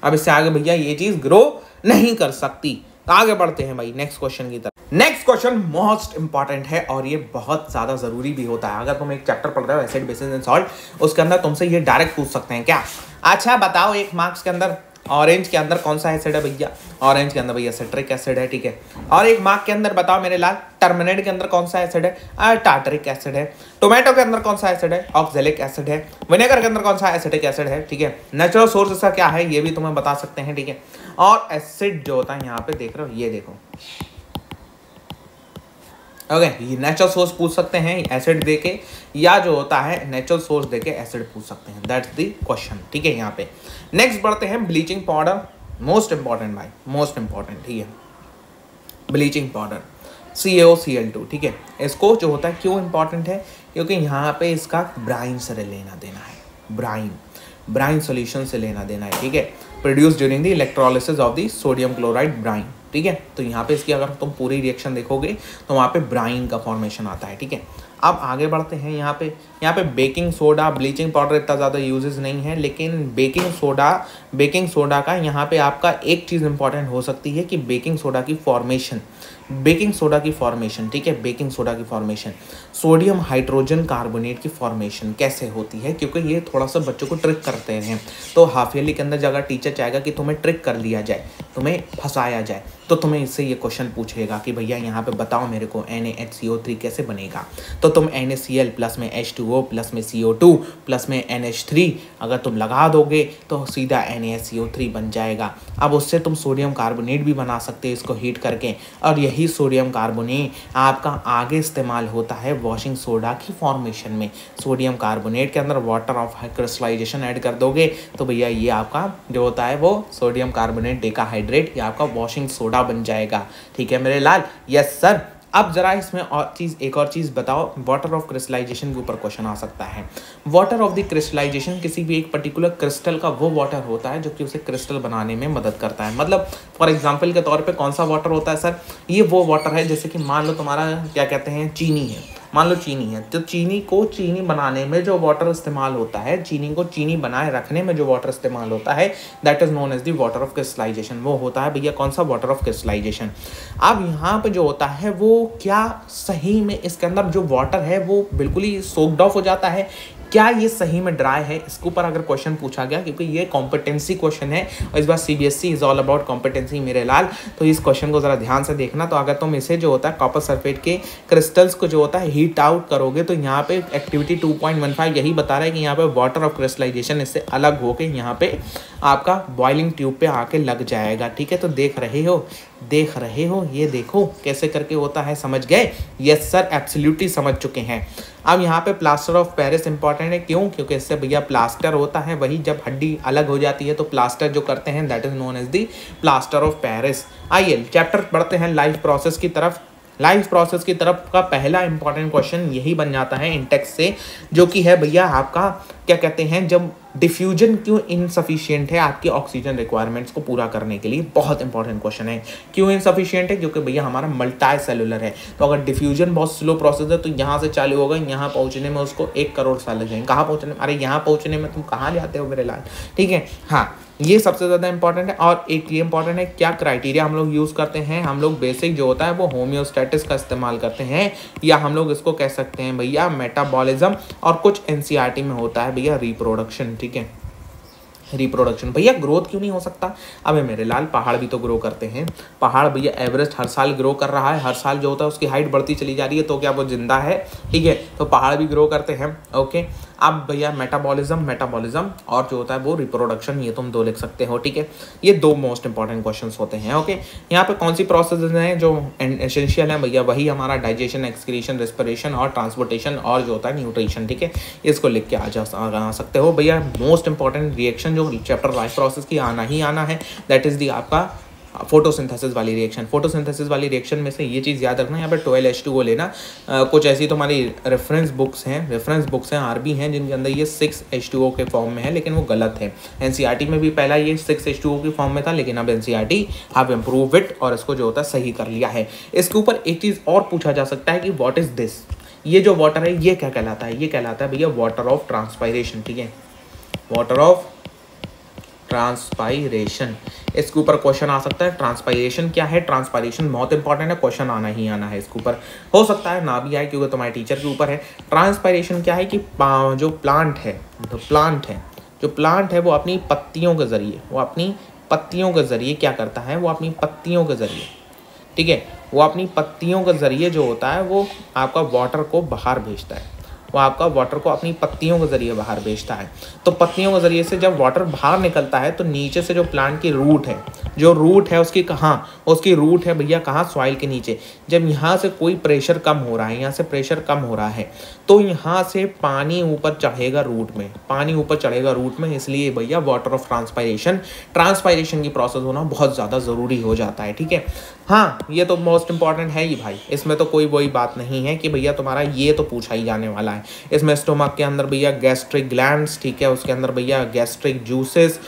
अब इससे आगे भैया ये चीज़ ग्रो नहीं कर सकती। आगे बढ़ते हैं भाई नेक्स्ट क्वेश्चन की तरफ। नेक्स्ट क्वेश्चन मोस्ट इंपॉर्टेंट है और ये बहुत ज्यादा जरूरी भी होता है। अगर तुम एक चैप्टर पढ़ रहे हो एसिड बेसिस एंड सॉल्ट, उसके अंदर तुमसे ये डायरेक्ट पूछ सकते हैं क्या, अच्छा बताओ एक मार्क्स के अंदर ऑरेंज के अंदर कौन सा एसिड है भैया, ऑरेंज के अंदर भैया सिट्रिक एसिड है, ठीक है। और एक मार्क के अंदर बताओ मेरे लाल टर्मिनेट के अंदर कौन सा एसिड है, टार्टरिक एसिड है। टोमेटो के अंदर कौन सा एसिड है, ऑक्जेलिक एसिड है। विनेगर के अंदर कौन सा एसिडिक एसिड है, ठीक है। नेचुरल सोर्स इसका क्या है ये भी तुम्हें बता सकते हैं, ठीक है। और एसिड जो होता है यहाँ पे देख रहे हो, ये देखो, ओके, ये नेचुरल सोर्स पूछ सकते हैं एसिड देके, या जो होता है नेचुरल सोर्स देके एसिड पूछ सकते हैं। दैट्स द क्वेश्चन, ठीक है। यहाँ पे नेक्स्ट बढ़ते हैं ब्लीचिंग पाउडर, मोस्ट इंपॉर्टेंट भाई, मोस्ट इंपॉर्टेंट, ठीक है। ब्लीचिंग पाउडर CaOCl2, ठीक है। इसको जो होता है क्यों इंपॉर्टेंट है, क्योंकि यहाँ पे इसका ब्राइन से लेना देना है, ब्राइन सॉल्यूशन से लेना देना है, ठीक है। Produce during the electrolysis of the sodium chloride brine, ठीक है। तो यहाँ पे इसकी अगर तुम पूरी रिएक्शन देखोगे तो वहाँ पे ब्राइन का फॉर्मेशन आता है, ठीक है। अब आगे बढ़ते हैं। यहाँ पे बेकिंग सोडा, ब्लीचिंग पाउडर इतना ज़्यादा यूजेस नहीं है, लेकिन बेकिंग सोडा का यहाँ पे आपका एक चीज़ इंपॉर्टेंट हो सकती है कि बेकिंग सोडा की फॉर्मेशन, ठीक है। बेकिंग सोडा की फॉर्मेशन सोडियम हाइड्रोजन कार्बोनेट की फॉर्मेशन कैसे होती है, क्योंकि ये थोड़ा सा बच्चों को ट्रिक करते हैं। तो हाफ ईयरली के अंदर जगह टीचर चाहेगा कि तुम्हें ट्रिक कर लिया जाए, तुम्हें फंसाया जाए, तो तुम्हें इससे ये क्वेश्चन पूछेगा कि भैया यहाँ पे बताओ मेरे को NaHCO3 कैसे बनेगा। तो तुम NaCl प्लस में H2O प्लस में CO2 प्लस में NH3 अगर तुम लगा दोगे तो सीधा NaCO3 बन जाएगा। अब उससे तुम सोडियम कार्बोनेट भी बना सकते हो इसको हीट करके, और यही सोडियम कार्बोनेट आपका आगे इस्तेमाल होता है वॉशिंग सोडा की फॉर्मेशन में। सोडियम कार्बोनेट के अंदर वाटर ऑफ क्रिस्टलाइजेशन ऐड कर दोगे तो भैया ये आपका जो होता है वो सोडियम कार्बोनेट डेकाहाइड्रेट, ये आपका वॉशिंग सोडा बन जाएगा, ठीक है मेरे लाल। Yes sir. अब जरा इसमें एक और चीज़ बताओ, वाटर ऑफ क्रिस्टलाइजेशन के ऊपर क्वेश्चन आ सकता है। वाटर ऑफ द क्रिस्टलाइजेशन किसी भी एक पर्टिकुलर क्रिस्टल का वो वाटर होता है जो कि उसे क्रिस्टल बनाने में मदद करता है। मतलब फॉर एग्जांपल के तौर पे कौन सा वाटर होता है सर, ये वो वाटर है जैसे कि मान लो तुम्हारा क्या कहते हैं चीनी है, मान लो चीनी है, तो चीनी को चीनी बनाने में जो वाटर इस्तेमाल होता है, चीनी को चीनी बनाए रखने में जो वाटर इस्तेमाल होता है, that is known as the water of crystallisation. वो होता है भैया कौन सा, वाटर ऑफ क्रिस्टलाइजेशन। अब यहाँ पे जो होता है वो क्या सही में इसके अंदर जो वाटर है वो बिल्कुल ही सोक्ड ऑफ हो जाता है, क्या ये सही में ड्राई है, इसके ऊपर अगर क्वेश्चन पूछा गया, क्योंकि ये कॉम्पिटेंसी क्वेश्चन है और इस बार CBSE is all about competency मेरे लाल। तो इस क्वेश्चन को जरा ध्यान से देखना। तो अगर तुम इसे जो होता है कॉपर सल्फेट के क्रिस्टल्स को जो होता है हीट आउट करोगे तो यहाँ पे एक्टिविटी 2.15 यही बता रहा है कि यहाँ पे वाटर ऑफ क्रिस्टलाइजेशन इससे अलग होकर यहाँ पे आपका बॉइलिंग ट्यूब पे आके लग जाएगा। ठीक है, तो देख रहे हो, ये देखो कैसे करके होता है, समझ गए? यस सर, एब्सोल्युटली समझ चुके हैं। अब यहाँ पे प्लास्टर ऑफ पेरिस इंपॉर्टेंट है, क्यों? क्योंकि इससे भैया प्लास्टर होता है, वही जब हड्डी अलग हो जाती है तो प्लास्टर जो करते हैं that is known as the plaster of Paris. आइए चैप्टर बढ़ते हैं लाइफ प्रोसेस की तरफ। लाइफ प्रोसेस की तरफ का पहला इंपॉर्टेंट क्वेश्चन यही बन जाता है इंटेक्स से, जो कि है भैया आपका क्या कहते हैं, जब डिफ्यूजन क्यों इनसफिशिएंट है आपकी ऑक्सीजन रिक्वायरमेंट्स को पूरा करने के लिए। बहुत इंपॉर्टेंट क्वेश्चन है। क्यों इनसफिशिएंट है? क्योंकि भैया हमारा मल्टी सेलुलर है, तो अगर डिफ्यूजन बहुत स्लो प्रोसेस है तो यहाँ से चालू होगा, यहाँ पहुँचने में उसको 1 करोड़ साल लग जाएंगे। कहाँ पहुँचने में? अरे यहाँ पहुँचने में तुम कहाँ जाते हो मेरे लाल? ठीक है, हाँ ये सबसे ज़्यादा इंपॉर्टेंट है। और एक ये इंपॉर्टेंट है, क्या क्राइटेरिया हम लोग यूज़ करते हैं? हम लोग बेसिक जो होता है वो होम्योस्टैटिस का इस्तेमाल करते हैं, या हम लोग इसको कह सकते हैं भैया मेटाबॉलिज्म, और कुछ एनसीईआरटी में होता है भैया रिप्रोडक्शन। ठीक है, रिप्रोडक्शन। भैया ग्रोथ क्यों नहीं हो सकता? अबे मेरे लाल, पहाड़ भी तो ग्रो करते हैं। पहाड़ भैया एवरेस्ट हर साल ग्रो कर रहा है, हर साल जो होता है उसकी हाइट बढ़ती चली जा रही है, तो क्या वो जिंदा है? ठीक है, तो पहाड़ भी ग्रो करते हैं। ओके, अब भैया मेटाबॉलिज्म और जो होता है वो रिप्रोडक्शन, ये तुम 2 लिख सकते हो। ठीक है, ये 2 मोस्ट इंपॉर्टेंट क्वेश्चंस होते हैं। ओके, यहाँ पे कौन सी प्रोसेस हैं जो एसेंशियल है भैया? वही हमारा डाइजेशन, एक्सक्रीशन, रेस्पिरेशन और ट्रांसपोर्टेशन और जो होता है न्यूट्रिशन। ठीक है, इसको लिख के आ सकते हो भैया। मोस्ट इंपॉर्टेंट रिएक्शन जो चैप्टर लाइफ प्रोसेस की आना ही आना है, दैट इज दी आपका फोटोसिंथेसिस वाली रिएक्शन। फोटोसिंथेसिस वाली रिएक्शन में से ये चीज़ याद रखना, यहाँ पे 12H2O लेना। कुछ ऐसी तुम्हारी रेफरेंस बुक्स हैं आरबी हैं जिनके अंदर ये 6H2O के फॉर्म में है, लेकिन वो गलत है। एनसीईआरटी में भी पहला ये 6H2O की फॉर्म में था, लेकिन अब एनसीईआरटी हैव इम्प्रूव इट और इसको जो होता है सही कर लिया है। इसके ऊपर एक चीज़ और पूछा जा सकता है कि व्हाट इज दिस, ये जो वाटर है ये क्या कहलाता है? ये कहलाता है भैया वाटर ऑफ ट्रांसपायरेशन। ठीक है, वाटर ऑफ ट्रांसपायरेशन, इसके ऊपर क्वेश्चन आ सकता है। ट्रांसपायरेशन क्या है? ट्रांसपायरेशन बहुत इंपॉर्टेंट है, क्वेश्चन आना ही आना है इसके ऊपर। हो सकता है ना भी आए क्योंकि तुम्हारे टीचर के ऊपर है। ट्रांसपायरेशन क्या है कि जो प्लांट है वो अपनी पत्तियों के जरिए क्या करता है? वो अपनी पत्तियों के जरिए, ठीक है, वो अपनी पत्तियों के जरिए जो होता है वो आपका वाटर को बाहर भेजता है। वो आपका वाटर को अपनी पत्तियों के जरिए बाहर भेजता है। तो पत्तियों के जरिए से जब वाटर बाहर निकलता है तो नीचे से जो प्लांट की रूट है उसकी कहाँ? उसकी रूट है भैया कहाँ? सॉइल के नीचे। जब यहाँ से कोई प्रेशर कम हो रहा है, तो यहाँ से पानी ऊपर चढ़ेगा रूट में, इसलिए भैया वाटर ऑफ ट्रांसपायरेशन की प्रोसेस होना बहुत ज़्यादा ज़रूरी हो जाता है। ठीक है, हाँ ये तो मोस्ट इंपॉर्टेंट है ही भाई, इसमें तो कोई वही बात नहीं है कि भैया तुम्हारा ये तो पूछा ही जाने वाला है। इसमें स्टोमक के अंदर भैया गैस्ट्रिक ग्लैंड्स, ठीक है, उसके अंदर भैया गैस्ट्रिक जूसेस,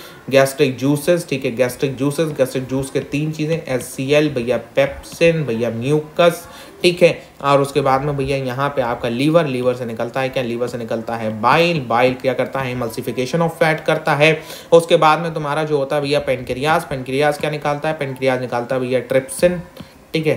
ठीक है, गैस्ट्रिक जूस के 3 चीज़ें, HCl भैया, पेप्सिन भैया, म्यूकस, ठीक है, और उसके बाद में भैया यहाँ पे आपका लीवर से निकलता है क्या? लीवर से निकलता है बाइल क्या करता है? एमल्सिफिकेशन ऑफ फैट करता है। उसके बाद में तुम्हारा जो होता है भैया पेनक्रियाज क्या निकालता है? पेनक्रियाज निकालता है भैया ट्रिप्सिन, ठीक है,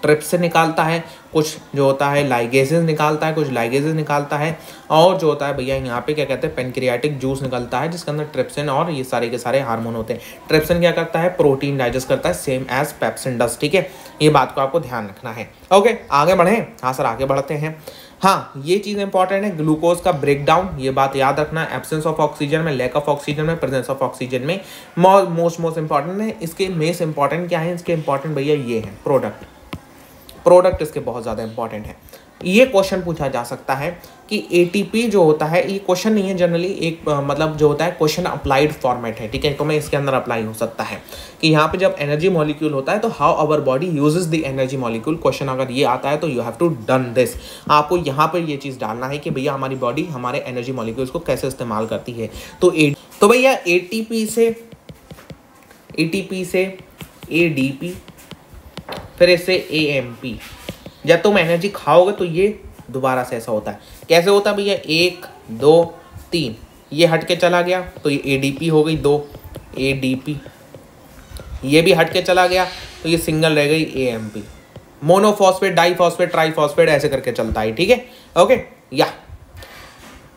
ट्रिप्सिन निकालता है। कुछ जो होता है लाइगेजेस निकालता है, और जो होता है भैया यहाँ पे क्या कहते हैं? पेनक्रियाटिक जूस निकलता है जिसके अंदर ट्रिप्सिन और ये सारे के सारे हार्मोन होते हैं। ट्रिप्सिन क्या करता है? प्रोटीन डाइजेस्ट करता है, सेम एज पेप्सिन डज। ठीक है, ये बात को आपको ध्यान रखना है। ओके, आगे बढ़ें। हाँ सर, आगे बढ़ते हैं। हाँ, ये चीज़ इंपॉर्टेंट है, ग्लूकोज का ब्रेकडाउन, ये बात याद रखना। एब्सेंस ऑफ ऑक्सीजन में, लैक ऑफ ऑक्सीजन में, प्रेजेंस ऑफ ऑक्सीजन में, मोस्ट इंपॉर्टेंट है। इसके मेस्ट इंपॉर्टेंट क्या है? इसके इंपॉर्टेंट भैया ये है प्रोडक्ट इसके बहुत ज़्यादा इंपॉर्टेंट है। ये क्वेश्चन पूछा जा सकता है कि एटीपी जो होता है, ये क्वेश्चन नहीं है जनरली, एक मतलब जो होता है क्वेश्चन अप्लाइड फॉर्मेट है। ठीक है, तो मैं इसके अंदर अप्लाई हो सकता है कि यहाँ पे जब एनर्जी मॉलिक्यूल होता है तो how our body uses the energy molecule. Question अगर ये आता है तो you have to done this. आपको यहाँ पर ये चीज़ डालना है कि भैया हमारी बॉडी हमारे एनर्जी मॉलिक्यूल्स को कैसे इस्तेमाल करती है। तो भैया एटीपी से एडीपी, फिर इससे एएमपी। जब तुम एनर्जी खाओगे तो ये दोबारा से ऐसा होता है। कैसे होता है भैया? 1 2 3, ये हट के चला गया तो ये एडीपी हो गई 2 एडीपी, ये भी हट के चला गया तो ये सिंगल रह गई एएमपी। मोनोफॉस्फेट, डाइफॉस्फेट, ट्राइफॉस्फेट ऐसे करके चलता है। ठीक है, ओके। या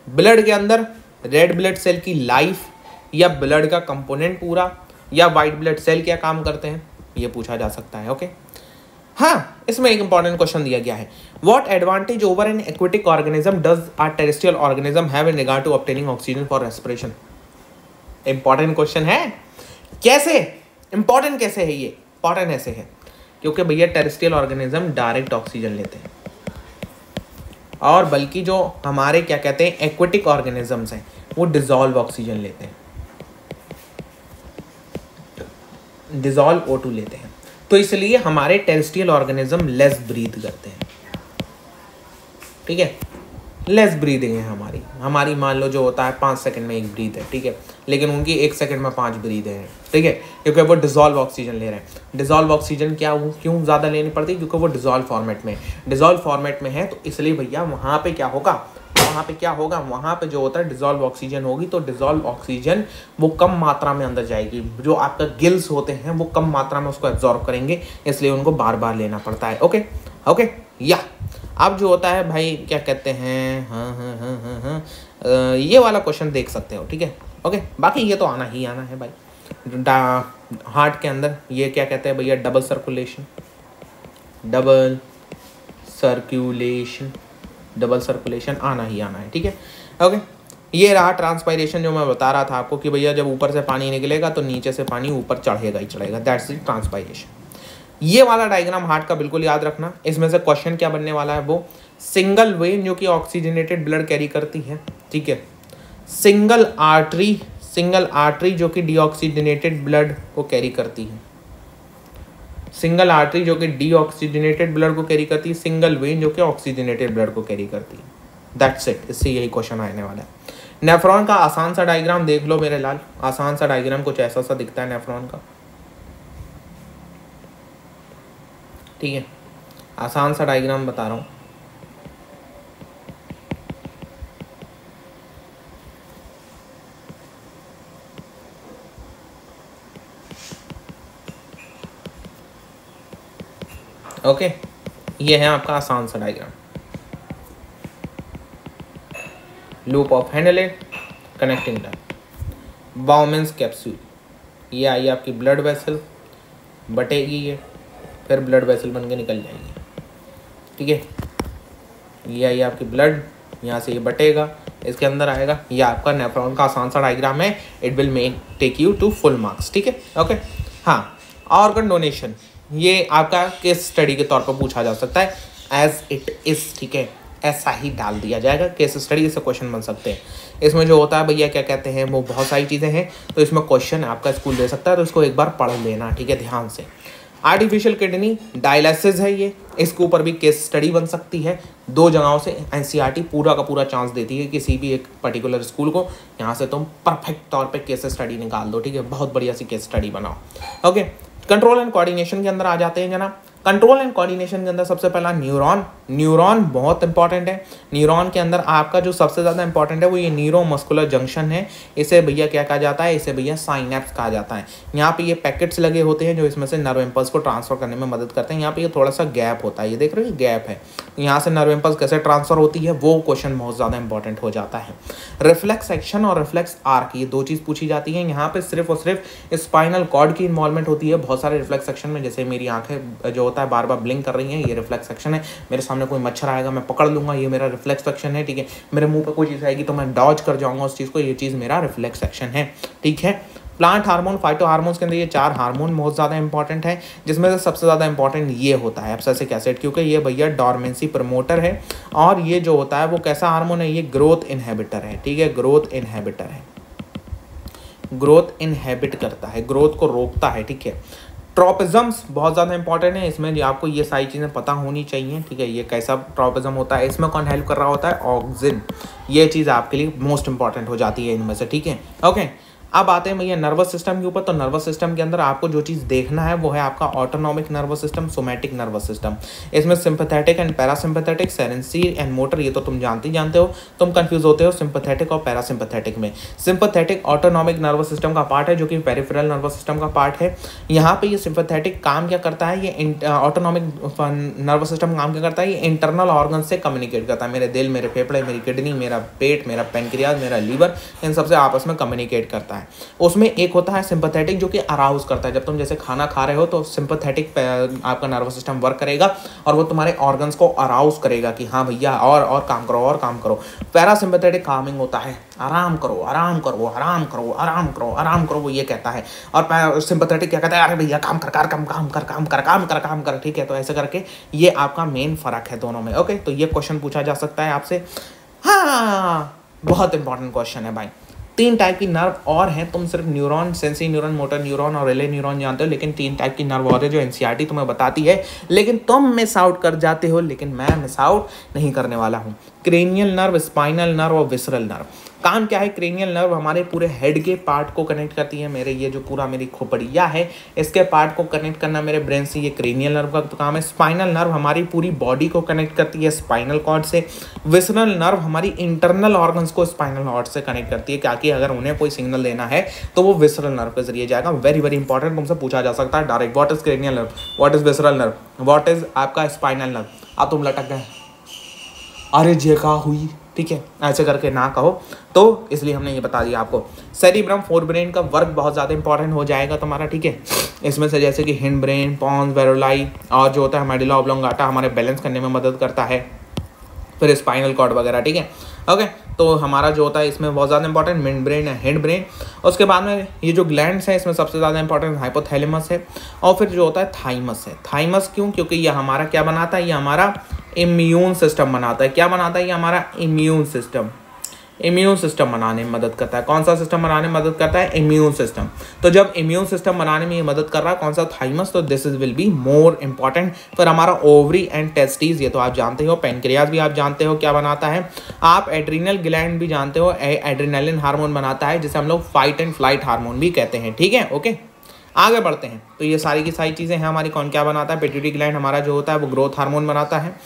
ब्लड के अंदर रेड ब्लड सेल की लाइफ या ब्लड का कंपोनेंट पूरा या वाइट ब्लड सेल क्या काम करते हैं, ये पूछा जा सकता है। ओके, हाँ, इसमें एक इंपॉर्टेंट क्वेश्चन दिया गया है। What advantage over an aquatic organism does a terrestrial organism have in regard to obtaining oxygen for respiration. Important question है। कैसे इंपॉर्टेंट कैसे है ये? इंपॉर्टेंट ऐसे है क्योंकि भैया टेरेस्ट्रियल ऑर्गेनिज्म डायरेक्ट ऑक्सीजन लेते हैं, और बल्कि जो हमारे क्या कहते हैं एक्वेटिक ऑर्गेनिजम्स हैं वो डिजॉल्व ऑक्सीजन लेते हैं, डिजॉल्व O2 लेते हैं। तो इसलिए हमारे टेरेस्ट्रियल ऑर्गेनिज्म लेस ब्रीथ करते हैं, ठीक है, लेस ब्रीदिंग है हमारी मान लो जो होता है 5 सेकंड में एक ब्रीथ है, ठीक है, लेकिन उनकी 1 सेकंड में 5 ब्रीथ है, ठीक है, क्योंकि वो डिजॉल्व ऑक्सीजन ले रहे हैं। डिजॉल्व ऑक्सीजन क्यों ज़्यादा लेनी पड़ती है? क्योंकि वो डिजॉल्व फॉर्मेट में है, तो इसलिए भैया वहाँ पे क्या होगा, वहाँ पे जो होता है डिजॉल्व ऑक्सीजन होगी, तो डिजॉल्व ऑक्सीजन वो कम मात्रा में अंदर जाएगी, जो आपका गिल्स होते हैं वो कम मात्रा में उसको एब्जॉर्ब करेंगे, इसलिए उनको बार बार लेना पड़ता है। ओके या अब जो होता है भाई क्या कहते हैं, ये वाला क्वेश्चन देख सकते हो, ठीक है। ओके, बाकी ये तो आना ही आना है भाई। हार्ट के अंदर ये क्या कहते हैं भैया, डबल सर्कुलेशन आना ही आना है, ठीक है। ओके, ये रहा ट्रांसपायरेशन जो मैं बता रहा था आपको कि भैया जब ऊपर से पानी निकलेगा तो नीचे से पानी ऊपर चढ़ेगा ही चढ़ेगा, दैट्स द ट्रांसपायरेशन। ये वाला डायग्राम हार्ट का बिल्कुल याद रखना। इसमें से क्वेश्चन क्या बनने वाला है, वो सिंगल वेन जो कि ऑक्सीजनेटेड ब्लड कैरी करती है, ठीक है, सिंगल आर्टरी जो कि डीऑक्सीजनेटेड ब्लड को कैरी करती है, सिंगल आर्टरी जो कि डीऑक्सीजनेटेड ब्लड को कैरी करती है, सिंगल वेन जो कि ऑक्सीजनेटेड ब्लड को कैरी करती है, दैट्स इट। इससे यही क्वेश्चन आने वाला है। नेफ्रॉन का आसान सा डायग्राम देख लो मेरे लाल, आसान सा डायग्राम कुछ ऐसा सा दिखता है नेफ्रॉन का, ठीक है, आसान सा डायग्राम बता रहा हूँ। ओके, ये है आपका आसान सा diagram. Loop of Henle connecting the Bowman's capsule, ये आई आपकी ब्लड वेसल, बटेगी ये, फिर ब्लड वेसल बन के निकल जाएगी, ठीक है। ये आई आपकी ब्लड, यहाँ से ये बटेगा, इसके अंदर आएगा। ये आपका नेफ्रॉन का आसान सा डायग्राम है। It will take you to full marks, ठीक है। ओके, हाँ, ऑर्गन डोनेशन ये आपका केस स्टडी के तौर पर पूछा जा सकता है, एज इट इज, ठीक है, ऐसा ही डाल दिया जाएगा। केस स्टडी से क्वेश्चन बन सकते हैं। इसमें जो होता है भैया क्या कहते हैं, वो बहुत सारी चीज़ें हैं, तो इसमें क्वेश्चन आपका स्कूल दे सकता है, तो इसको एक बार पढ़ लेना, ठीक है, ध्यान से। आर्टिफिशियल किडनी डायलिसिस है ये, इसके ऊपर भी केस स्टडी बन सकती है। 2 जगहों से एनसीईआरटी पूरा का पूरा चांस देती है किसी भी एक पर्टिकुलर स्कूल को, यहाँ से तुम परफेक्ट तौर पे केस स्टडी निकाल दो, ठीक है, बहुत बढ़िया सी केस स्टडी बनाओ। ओके, कंट्रोल एंड कोऑर्डिनेशन के अंदर आ जाते हैं जनाब। कंट्रोल एंड कोऑर्डिनेशन के अंदर सबसे पहला न्यूरॉन बहुत इंपॉर्टेंट है। न्यूरॉन के अंदर आपका जो सबसे ज़्यादा इंपॉर्टेंट है वो ये न्यूरोमस्कुलर जंक्शन है। इसे भैया क्या कहा जाता है, इसे भैया साइनेप्स कहा जाता है। यहाँ पे ये पैकेट्स लगे होते हैं जो इसमें से नर्व इम्पल्स को ट्रांसफर करने में मदद करते हैं। यहाँ पे ये थोड़ा सा गैप होता है, ये देख रहे हो, गैप है, यहाँ से नर्व इम्पल्स कैसे ट्रांसफर होती है वो क्वेश्चन बहुत ज़्यादा इंपॉर्टेंट हो जाता है। रिफ्लेक्स एक्शन और रिफ्लेक्स आर्क, ये 2 चीज़ पूछी जाती है। यहाँ पे सिर्फ और सिर्फ स्पाइनल कॉर्ड की इन्वॉल्वमेंट होती है बहुत सारे रिफ्लेक्स एक्शन में। जैसे मेरी आंखें जो होता है बार बार ब्लिंक कर रही हैं, ये रिफ्लेक्स एक्शन है। मेरे सामने कोई मच्छर आएगा मैं पकड़ लूंगा, ये मेरा रिफ्लेक्स एक्शन है, ठीक है। मेरे मुंह पे कोई चीज़ आएगी तो मैं डॉज कर जाऊंगा उस चीज़ को, ये चीज़ मेरा रिफ्लेक्स एक्शन है, ठीक है। प्लांट हार्मोन, फाइटो हार्मोन्स के अंदर ये 4 हार्मोन बहुत ज़्यादा इंपॉर्टेंट है, जिसमें से सबसे ज़्यादा इंपॉर्टेंट ये होता है एब्सिसिक एसिड, क्योंकि ये भैया डॉर्मेंसी प्रमोटर है। और ये जो होता है वो कैसा हार्मोन है, ये ग्रोथ इनहिबिटर है, ठीक है, ग्रोथ इनहिबिटर है, ग्रोथ इनहिबिट करता है, ग्रोथ को रोकता है, ठीक है। ट्रोपिज्म्स बहुत ज़्यादा इंपॉर्टेंट है, इसमें आपको ये सारी चीज़ें पता होनी चाहिए, ठीक है। ये कैसा ट्रोपिज्म होता है, इसमें कौन हेल्प कर रहा होता है, ऑक्सिन, ये चीज़ आपके लिए मोस्ट इंपॉर्टेंट हो जाती है इनमें से, ठीक है। ओके, अब आते हैं भैया नर्वस सिस्टम के ऊपर। तो नर्वस सिस्टम के अंदर आपको जो चीज़ देखना है वो है आपका autonomic nervous system, somatic nervous system. इसमें sympathetic and parasympathetic, sensory and motor, ये तो तुम जानते हो, तुम कंफ्यूज होते हो सिंपैथेटिक और पैरासिम्पैथेटिक में। सिंपैथेटिक ऑटोनॉमिक नर्वस सिस्टम का पार्ट है, जो कि पेरिफेरल नर्वस सिस्टम का पार्ट है। यहाँ पे ये सिंपैथेटिक काम क्या करता है, ये ऑटोनॉमिक नर्वस सिस्टम काम क्या करता है, ये इंटरनल ऑर्गन से कम्युनिकेट करता है। मेरे दिल, मेरे फेफड़े, मेरी किडनी, मेरा पेट, मेरा पेनक्रियाज, मेरा लीवर, इन सबसे आपस में कम्युनिकेट करता है। है। उसमें एक होता है सिंपैथेटिक जो कि अराउज करता है, जब तुम जैसे खाना खा रहे हो तो सिंपैथेटिक आपका नर्वस सिस्टम वर्क करेगा और वो तुम्हारे ऑर्गन्स को अराउज करेगा कि हाँ भैया और काम करो और काम करो। पैरासिम्पैथेटिक कामिंग होता है, आराम करो आराम करो आराम करो आराम करो आराम करो, वो ये कहता है। और सिंपैथेटिक क्या कहता है, अरे भैया काम कर काम काम कर काम कर काम कर काम कर, ठीक है। तो ऐसे करके ये आपका मेन फर्क है दोनों में। ओके, तो ये क्वेश्चन पूछा जा सकता है आपसे। हाँ, बहुत इंपॉर्टेंट क्वेश्चन है भाई। 3 टाइप की नर्व और हैं, तुम सिर्फ neuron, sensory neuron, motor neuron और रिले न्यूरॉन जानते हो, लेकिन 3 टाइप की नर्व और है जो एनसीईआरटी तुम्हें बताती है, लेकिन तुम मिस आउट कर जाते हो, लेकिन मैं मिस आउट नहीं करने वाला हूँ। क्रेनियल नर्व, स्पाइनल नर्व और विसरल नर्व। काम क्या है? क्रेनियल नर्व हमारे पूरे हेड के पार्ट को कनेक्ट करती है, मेरे ये जो पूरा मेरी खोपड़िया है इसके पार्ट को कनेक्ट करना मेरे ब्रेन से, ये क्रेनियल नर्व का काम है। स्पाइनल नर्व हमारी पूरी बॉडी को कनेक्ट करती है स्पाइनल कॉर्ड से। विसरल नर्व हमारी इंटरनल ऑर्गन्स को स्पाइनल कॉर्ड से कनेक्ट करती है, ताकि अगर उन्हें कोई सिग्नल देना है तो वो विसरल नर्व के जरिए जाएगा। वेरी वेरी इंपॉर्टेंट, तुमसे पूछा जा सकता है direct, what is cranial nerve, what is visceral nerve, what is आपका स्पाइनल नर्व। अब तुम लटक गए, अरे जे का हुई, ठीक है, ऐसे करके ना कहो, तो इसलिए हमने ये बता दिया आपको। सेरिब्रम फोर ब्रेन का वर्क बहुत ज़्यादा इंपॉर्टेंट हो जाएगा तुम्हारा, ठीक है। इसमें से जैसे कि हिंड ब्रेन, पॉन्स, वेरोलाई और जो होता है मेडुला ऑब्लोंगाटा हमारे बैलेंस करने में मदद करता है, फिर स्पाइनल कॉर्ड वगैरह, ठीक है। ओके, तो हमारा जो होता है इसमें बहुत ज़्यादा इंपॉर्टेंट मिड ब्रेन है, हेड ब्रेन। उसके बाद में ये जो ग्लैंड्स हैं इसमें सबसे ज़्यादा इंपॉर्टेंट हाइपोथैलेमस है, और फिर जो होता है थाइमस है। थाइमस क्यों? क्योंकि ये हमारा क्या बनाता है, ये हमारा इम्यून सिस्टम बनाता है। क्या बनाता है? ये हमारा इम्यून सिस्टम बनाने में मदद करता है। कौन सा सिस्टम बनाने में मदद करता है? Immune system. तो जब इम्यून सिस्टम बनाने में ये मदद कर रहा है कौन सा? थाइमस, तो this is will be more important. फिर हमारा ओवरी एंड टेस्टिस, ये तो आप जानते हो। पेनक्रियाज भी आप जानते हो क्या बनाता है। आप एड्रीनल ग्लैंड भी जानते हो, एड्रेनालिन हार्मोन बनाता है, जिसे हम लोग फाइट एंड फ्लाइट हार्मोन भी कहते हैं, ठीक है। ओके, आगे बढ़ते हैं। तो ये सारी की सारी चीज़ें हैं हमारी। कौन क्या बनाता है? पिट्यूटरी ग्लैंड हमारा जो होता है वो ग्रोथ हार्मोन बनाता है।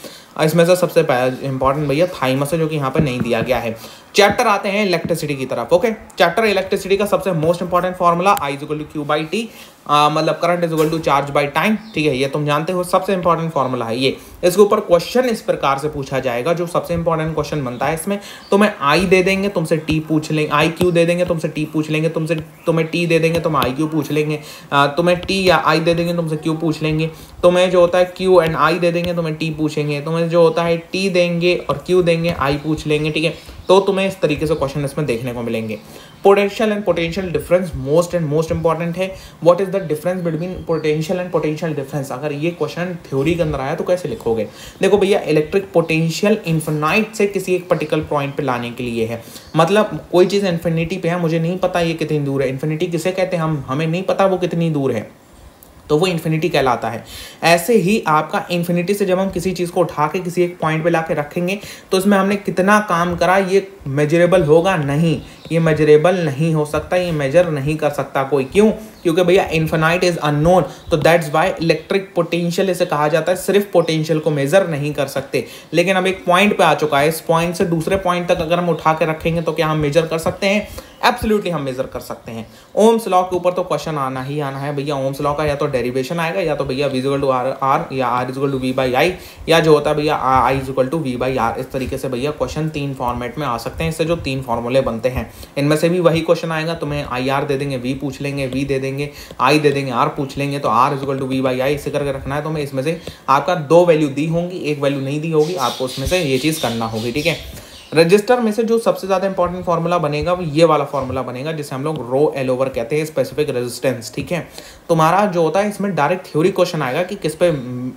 इसमें से सबसे इंपॉर्टेंट भैया थाइमस है, जो कि यहाँ पर नहीं दिया गया है। चैप्टर आते हैं इलेक्ट्रिसिटी की तरफ। ओके, चैप्टर इलेक्ट्रिसिटी का सबसे मोस्ट इंपॉर्टेंट फॉर्मूला I=Q/T, मतलब current is charge by time, ठीक है। ये तुम जानते हो, सबसे इंपॉर्टेंट फॉर्मूला है ये। इसके ऊपर क्वेश्चन इस प्रकार से पूछा जाएगा, जो सबसे इंपॉर्टेंट क्वेश्चन बनता है इसमें, तुम्हें I दे देंगे, तुमसे T पूछ लेंगे, IQ दे देंगे, तुमसे T पूछ लेंगे, तुम्हें T दे देंगे, तुम IQ पूछ लेंगे, तुम्हें T या I दे देंगे, तुमसे Q पूछ लेंगे, तुम्हें जो होता है Q एंड I दे देंगे, तुम्हें T पूछेंगे, तुम्हें जो होता है T देंगे और Q देंगे, I पूछ लेंगे, ठीक है। तो तुम्हें इस तरीके से क्वेश्चन इसमें देखने को मिलेंगे। Potential and potential difference most important है। What is the difference between potential and potential difference? अगर ये क्वेश्चन थ्योरी के अंदर आया तो कैसे लिखोगे? देखो भैया, इलेक्ट्रिक पोटेंशियल इन्फिनाइट से किसी एक पर्टिकुलर पॉइंट पे लाने के लिए है। मतलब कोई चीज़ इन्फिनिटी पे है, मुझे नहीं पता ये कितनी दूर है। इन्फिनिटी किसे कहते हैं? हमें नहीं पता वो कितनी दूर है, तो वो इन्फिनिटी कहलाता है। ऐसे ही आपका इन्फिनिटी से जब हम किसी चीज़ को उठा के किसी एक पॉइंट पे लाके रखेंगे तो इसमें हमने कितना काम करा ये मेजरेबल होगा नहीं, ये मेजरेबल नहीं हो सकता, ये मेजर नहीं कर सकता कोई। क्यों? क्योंकि भैया इन्फिनाइट इज अननोन, तो दैट्स वाई इलेक्ट्रिक पोटेंशियल इसे कहा जाता है। सिर्फ पोटेंशियल को मेजर नहीं कर सकते, लेकिन अब एक पॉइंट पे आ चुका है, इस पॉइंट से दूसरे पॉइंट तक अगर हम उठा के रखेंगे तो क्या हम मेजर कर सकते हैं? एब्सोल्युटली हम मेजर कर सकते हैं। ओम्स लॉ के ऊपर तो क्वेश्चन आना ही आना है भैया। ओम्स लॉ का या तो डेरिवेशन आएगा, या तो भैया V=R या R=V/I, या जो होता है भैया I=V/R। इस तरीके से भैया क्वेश्चन 3 फॉर्मेट में आ सकते हैं। इससे जो 3 फॉर्मूले बनते हैं इनमें से भी वही क्वेश्चन आएगा। तुम्हें IR दे देंगे, V पूछ लेंगे, V दे देंगे, I दे देंगे, R पूछ लेंगे, तो R=V/I इसे करके रखना है। तो मैं इसमें से आपका 2 वैल्यू दी होंगी, एक वैल्यू नहीं दी होगी, आपको उसमें से ये चीज़ करना होगी, ठीक है। रजिस्टर में से जो सबसे ज़्यादा इंपॉर्टेंट फार्मूला बनेगा वो ये वाला फार्मूला बनेगा, जिसे हम लोग ρL ओवर कहते हैं, स्पेसिफिक रेजिस्टेंस, ठीक है। तुम्हारा जो होता है इसमें डायरेक्ट थ्योरी क्वेश्चन आएगा कि किस पे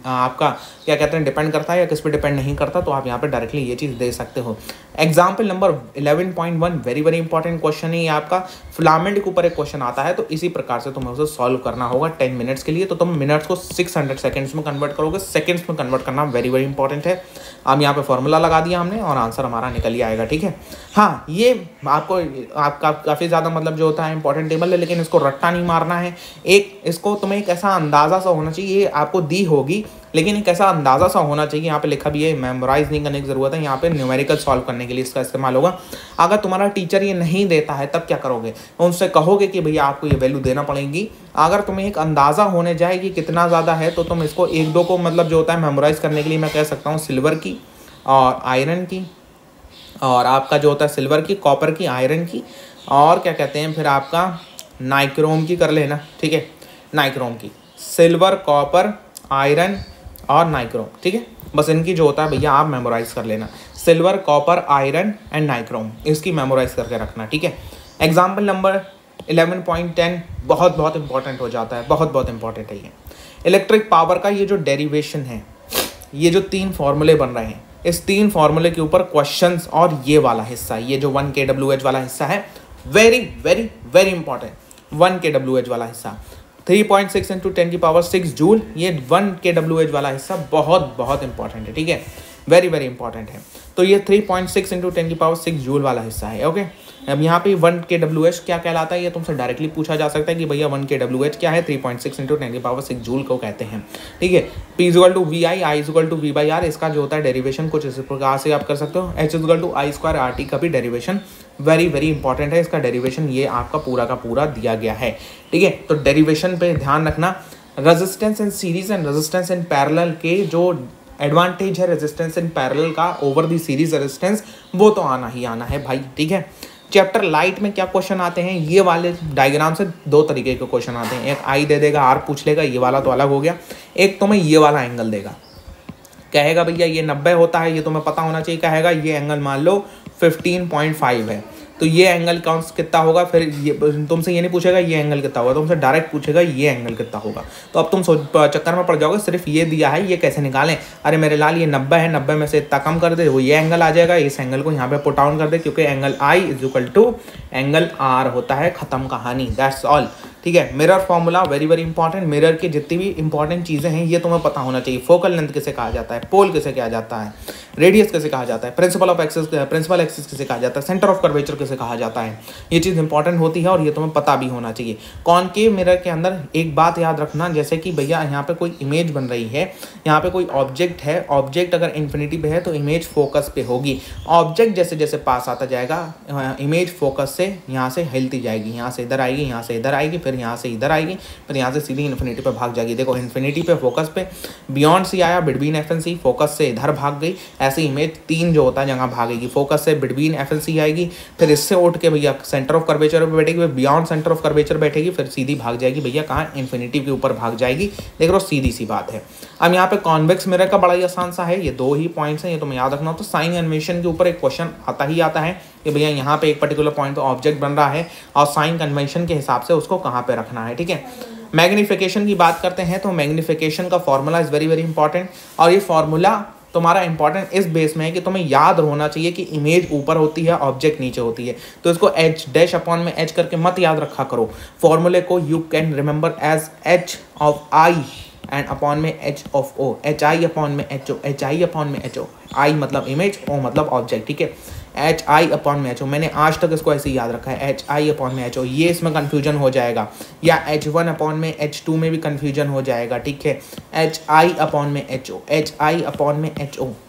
आपका क्या कहते हैं डिपेंड करता है या किस पे डिपेंड नहीं करता, तो आप यहाँ पे डायरेक्टली ये चीज़ दे सकते हो। Example number 11.1 very very important question है ये आपका। फिलामेंट के ऊपर एक क्वेश्चन आता है, तो इसी प्रकार से तुम्हें उसे सॉल्व करना होगा 10 मिनट्स के लिए। तो तुम मिनट्स को 600 सेकेंड्स में कन्वर्ट करोगे, सेकेंड्स में कन्वर्ट करना वेरी वेरी इंपॉर्टेंट है। अब यहाँ पे फॉर्मूला लगा दिया हमने और आंसर हमारा निकल ही आएगा, ठीक है। हाँ, ये आपका काफ़ी ज़्यादा मतलब जो होता है इंपॉर्टेंट टेबल है, लेकिन इसको रट्टा नहीं मारना है। इसको तुम्हें एक ऐसा अंदाज़ा सा होना चाहिए, ये आपको दी होगी लेकिन एक ऐसा अंदाज़ा सा होना चाहिए। यहाँ पे लिखा भी है, मेमोराइज नहीं करने की ज़रूरत है, यहाँ पे न्यूमेरिकल सॉल्व करने के लिए इसका इस्तेमाल होगा। अगर तुम्हारा टीचर ये नहीं देता है तब क्या करोगे? उनसे कहोगे कि भैया आपको ये वैल्यू देना पड़ेगी। अगर तुम्हें एक अंदाज़ा होने जाए कि कितना ज़्यादा है, तो तुम इसको 1-2 को मतलब जो होता है मेमोराइज करने के लिए मैं कह सकता हूँ सिल्वर की और आयरन की, और आपका जो होता है सिल्वर की, कॉपर की, आयरन की और क्या कहते हैं फिर आपका नाइक्रोम की कर लेना, ठीक है, नाइक्रोम की, सिल्वर, कॉपर, आयरन और नाइक्रोम, ठीक है। बस इनकी जो होता है भैया आप मेमोराइज कर लेना, silver, copper, iron and nichrome, इसकी मेमोराइज करके रखना, ठीक है। एग्जाम्पल नंबर 11.10 बहुत बहुत इंपॉर्टेंट हो जाता है, बहुत बहुत इंपॉर्टेंट है ये। इलेक्ट्रिक पावर का ये जो डेरिवेशन है, ये जो 3 फॉर्मूले बन रहे हैं, इस 3 फॉर्मूले के ऊपर क्वेश्चंस और ये वाला हिस्सा, ये जो 1 kWh वाला हिस्सा है, very very very important, 1 kWh वाला हिस्सा, 3.6 इंटू 10⁶ जूल, ये 1 kWh वाला हिस्सा बहुत बहुत इंपॉर्टेंट है, ठीक है, वेरी वेरी इंपॉर्टेंट है। तो ये 3.6 इंटू 10⁶ जूल वाला हिस्सा है, ओके। अब यहाँ पे 1 kWh क्या कहलाता है, ये तुमसे डायरेक्टली पूछा जा सकता है कि भैया 1 kWh क्या है, 3.6 इंटू 10⁶ जूल को कहते हैं, ठीक है। P = VI, I = V/R, इसका जो होता है डेरिवेशन कुछ इस प्रकार से आप कर सकते हो। H = I² RT का भी डेरिवेशन वेरी वेरी इंपॉर्टेंट है, इसका डेरिवेशन ये आपका पूरा का पूरा दिया गया है, ठीक है। तो डेरिवेशन पे ध्यान रखना। Resistance in series and resistance in parallel के जो एडवांटेज है रेजिस्टेंस इन पैरेलल का ओवर दी सीरीज रेजिस्टेंस, वो तो आना ही आना है भाई, ठीक है। चैप्टर लाइट में क्या क्वेश्चन आते हैं, ये वाले डायग्राम से 2 तरीके के क्वेश्चन आते हैं, एक आई दे देगा, आर पूछ लेगा, ये वाला तो अलग हो गया, एक तुम्हें ये वाला एंगल देगा, कहेगा भैया ये 90 होता है, ये तुम्हें पता होना चाहिए, कहेगा ये एंगल मान लो 15.5 है, तो ये एंगल कितना होगा, फिर ये तुमसे ये नहीं पूछेगा ये एंगल कितना होगा, तुमसे डायरेक्ट पूछेगा ये एंगल कितना होगा। तो अब तुम चक्कर में पड़ जाओगे, सिर्फ ये दिया है ये कैसे निकालें, अरे मेरे लाल ये 90 है, 90 में से इतना कम कर दे, वो ये एंगल आ जाएगा, इस एंगल को यहाँ पे पुट डाउन कर दे, क्योंकि एंगल I = एंगल R होता है, खत्म कहानी, दैट्स ऑल, ठीक है। Mirror formula very very important, mirror की जितनी भी इंपॉर्टेंट चीज़ें हैं ये तुम्हें पता होना चाहिए। फोकल लेंथ किसे कहा जाता है, पोल किसे कहा जाता है, रेडियस किसे कहा जाता है, प्रिंसिपल एक्सिस किसे कहा जाता है, सेंटर ऑफ कर्वेचर किसे कहा जाता है, ये चीज़ इंपॉर्टेंट होती है और ये तुम्हें पता भी होना चाहिए। कॉनकेव मिरर के अंदर एक बात याद रखना, जैसे कि भैया यहाँ पे कोई इमेज बन रही है, यहाँ पे कोई ऑब्जेक्ट है, ऑब्जेक्ट अगर इन्फिनिटी पे है तो इमेज फोकस पे होगी, ऑब्जेक्ट जैसे जैसे पास आता जाएगा इमेज फोकस से यहाँ से हिलती जाएगी, यहाँ से इधर आएगी, यहाँ से इधर आएगी, फिर यहाँ से इधर आएगी, फिर यहाँ से सीधी इन्फिनिटी पे भाग जाएगी। देखो इन्फिनिटी पे फोकस पे, बियॉन्ड सी आया, between F and C, focus से इधर भाग गई, ऐसे इमेज 3 जो होता है जगह भागेगी, फोकस से बिटवीन F and C आएगी, फिर इससे उठ के भैया सेंटर ऑफ कर्वेचर पे बैठेगी, बियॉन्ड सेंटर ऑफ कर्वेचर बैठेगी, फिर सीधी भाग जाएगी भैया कहाँ, इन्फिनिटी के ऊपर भाग जाएगी। देख लो सीधी सी बात है। अब यहाँ पे कॉन्वेक्स मिरर का बड़ा ही आसान सा है, ये 2 ही पॉइंट्स हैं, ये तुम्हें याद रखना। तो साइन कन्वेंशन के ऊपर एक क्वेश्चन आता ही आता है कि भैया यहाँ पे एक पर्टिकुलर पॉइंट पे ऑब्जेक्ट बन रहा है और साइन कन्वेंशन के हिसाब से उसको कहाँ पे रखना है, ठीक है। मैग्निफिकेशन की बात करते हैं तो मैग्निफिकेशन का formula is very very important, और ये फॉर्मूला तुम्हारा इंपॉर्टेंट इस बेस में है कि तुम्हें याद होना चाहिए कि इमेज ऊपर होती है, ऑब्जेक्ट नीचे होती है, तो इसको H' करके मत याद रखा करो। फॉर्मूले को you can remember as H/I and upon में H/O, HI/HO, I मतलब इमेज, O मतलब ऑब्जेक्ट, ठीक है। HI/HO, मैंने आज तक इसको ऐसे ही याद रखा है, HI/HO, ये इसमें कन्फ्यूजन हो जाएगा, या H1/H2 में भी कन्फ्यूजन हो जाएगा, ठीक है। HI/HO,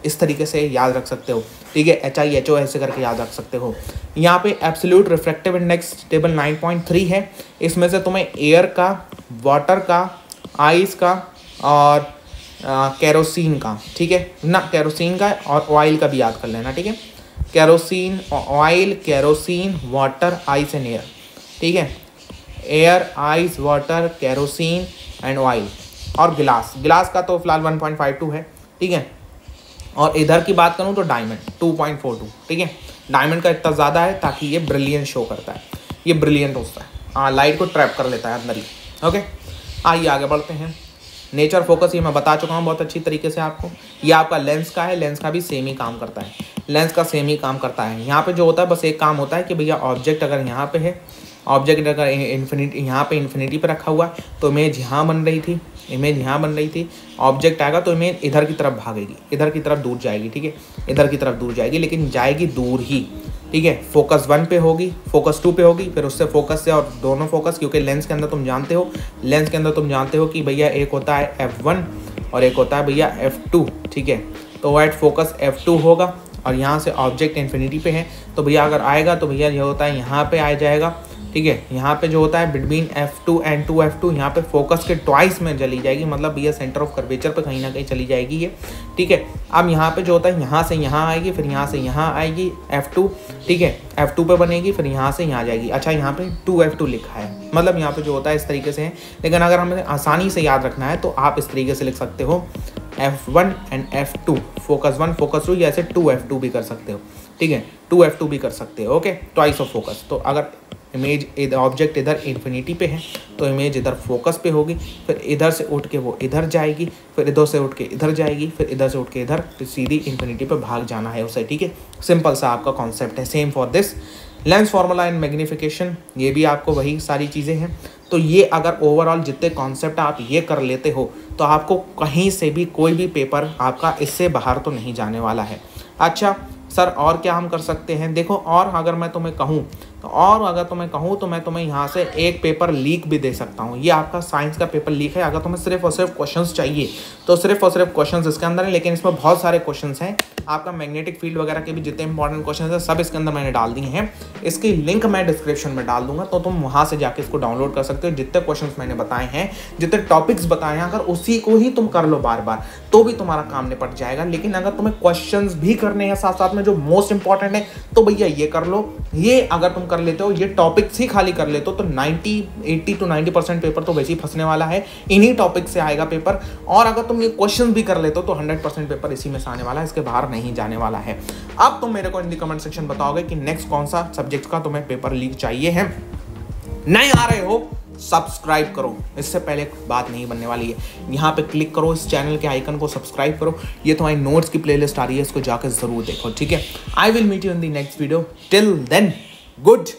इस तरीके से याद रख सकते हो, ठीक है। HI/HO ऐसे करके याद रख सकते हो। यहाँ पे एब्सोल्यूट रिफ्रैक्टिव इंडेक्स टेबल 9.3 है, इसमें से तुम्हें एयर का, वाटर का, आइस का और केरोसिन का, ठीक है ना, केरोसिन का और ऑयल का भी याद कर लेना, ठीक है। Kerosene, oil, kerosene, water, ice and air, ठीक है। Air, ice, water, kerosene and oil, और गिलास का तो फिलहाल 1.52 है, ठीक है। और इधर की बात करूँ तो डायमंड 2.42, ठीक है। डायमंड का इतना ज़्यादा है ताकि ये ब्रिलियंट शो करता है, ये ब्रिलियंट होता है, लाइट को ट्रैप कर लेता है अंदर ही, ओके। आइए आगे बढ़ते हैं। नेचर फोकस ये मैं बता चुका हूँ बहुत अच्छी तरीके से आपको। ये आपका लेंस का है, लेंस का भी सेम ही काम करता है, लेंस का सेम ही काम करता है। यहाँ पे जो होता है बस एक काम होता है कि भैया ऑब्जेक्ट अगर यहाँ पे है, ऑब्जेक्ट अगर यहाँ पे इन्फिनिटी पे रखा हुआ है तो इमेज यहाँ बन रही थी, इमेज यहाँ बन रही थी, ऑब्जेक्ट आएगा तो इमेज इधर की तरफ भागेगी, इधर की तरफ दूर जाएगी, ठीक है, इधर की तरफ दूर जाएगी, लेकिन जाएगी दूर ही, ठीक है। फोकस 1 पे होगी, फोकस 2 पे होगी, फिर उससे फोकस से और दोनों फोकस, क्योंकि लेंस के अंदर तुम जानते हो, लेंस के अंदर तुम जानते हो कि भैया एक होता है F1 और एक होता है भैया F2, ठीक है। तो एट फोकस F2 होगा और यहाँ से ऑब्जेक्ट इन्फिनिटी पे है, तो भैया अगर आएगा तो भैया ये होता है यहाँ पे आ जाएगा, ठीक है। यहाँ पे जो होता है बिटवीन F2 एंड 2F2, यहाँ पे फोकस के ट्वाइस में चली जाएगी, मतलब ये सेंटर ऑफ कर्वेचर पे कहीं ना कहीं चली जाएगी ये, ठीक है। अब यहाँ पे जो होता है यहाँ से यहाँ आएगी, फिर यहाँ से यहाँ आएगी F2, ठीक है, F2 पे बनेगी, फिर यहाँ से यहाँ जाएगी। अच्छा यहाँ पे 2F2 लिखा है, मतलब यहाँ पे जो होता है इस तरीके से है, लेकिन अगर हमें आसानी से याद रखना है तो आप इस तरीके से लिख सकते हो F1 and F2, focus 1 focus 2, या ऐसे 2F2 भी कर सकते हो, ठीक है, 2F2 भी कर सकते हो, ओके, ट्वाइस ऑफ फोकस। तो अगर इमेज इधर ऑब्जेक्ट इधर इन्फिनिटी पे है तो इमेज इधर फोकस पे होगी, फिर इधर से उठ के वो इधर जाएगी, फिर इधर से उठ के इधर जाएगी, फिर इधर से उठ के इधर, फिर सीधी इन्फिनिटी पे भाग जाना है उसे, ठीक है। सिंपल सा आपका कॉन्सेप्ट है। Same for this lens formula and magnification, ये भी आपको वही सारी चीज़ें हैं। तो ये अगर ओवरऑल जितने कॉन्सेप्ट आप ये कर लेते हो तो आपको कहीं से भी कोई भी पेपर आपका इससे बाहर तो नहीं जाने वाला है। अच्छा सर और क्या हम कर सकते हैं? देखो, और अगर मैं तुम्हें कहूँ तो मैं तुम्हें यहाँ से एक पेपर लीक भी दे सकता हूँ। ये आपका साइंस का पेपर लीक है। अगर तुम्हें सिर्फ और सिर्फ क्वेश्चंस चाहिए तो सिर्फ और सिर्फ क्वेश्चंस इसके अंदर है, लेकिन इसमें बहुत सारे क्वेश्चंस हैं। आपका मैग्नेटिक फील्ड वगैरह के भी जितने इंपॉर्टेंट क्वेश्चंस हैं सब इसके अंदर मैंने डाल दिए हैं। इसकी लिंक मैं डिस्क्रिप्शन में डाल दूंगा, तो तुम वहाँ से जाके इसको डाउनलोड कर सकते हो। जितने क्वेश्चंस मैंने बताए हैं, जितने टॉपिक्स बताए हैं, अगर उसी को ही तुम कर लो बार बार तो भी तुम्हारा काम निपट जाएगा। लेकिन अगर तुम्हें क्वेश्चंस भी करने हैं साथ साथ में जो मोस्ट इंपॉर्टेंट है, तो भैया ये कर लो। ये अगर तुम कर लेते हो, ये टॉपिक्स ही खाली कर लेते हो, तो 80 to 90% पेपर तो वैसे ही फंसने वाला है, इन्हीं टॉपिक से आएगा पेपर। और अगर तुम ये क्वेश्चन भी कर लेते हो तो 100% पेपर इसी में से आने वाला है, इसके बाहर नहीं जाने वाला है। अब तुम मेरे को इन दी कमेंट सेक्शन बताओगे कि नेक्स्ट कौन सा सब्जेक्ट का तुम्हें पेपर लीक चाहिए है। नए आ रहे हो सब्सक्राइब करो, इससे पहले बात नहीं बनने वाली है। यहाँ पे क्लिक करो, इस चैनल के आइकन को सब्सक्राइब करो। ये तुम्हारी नोट्स की प्लेलिस्ट आ रही है, इसको जाकर जरूर देखो, ठीक है। I will meet you in the next video. Till then good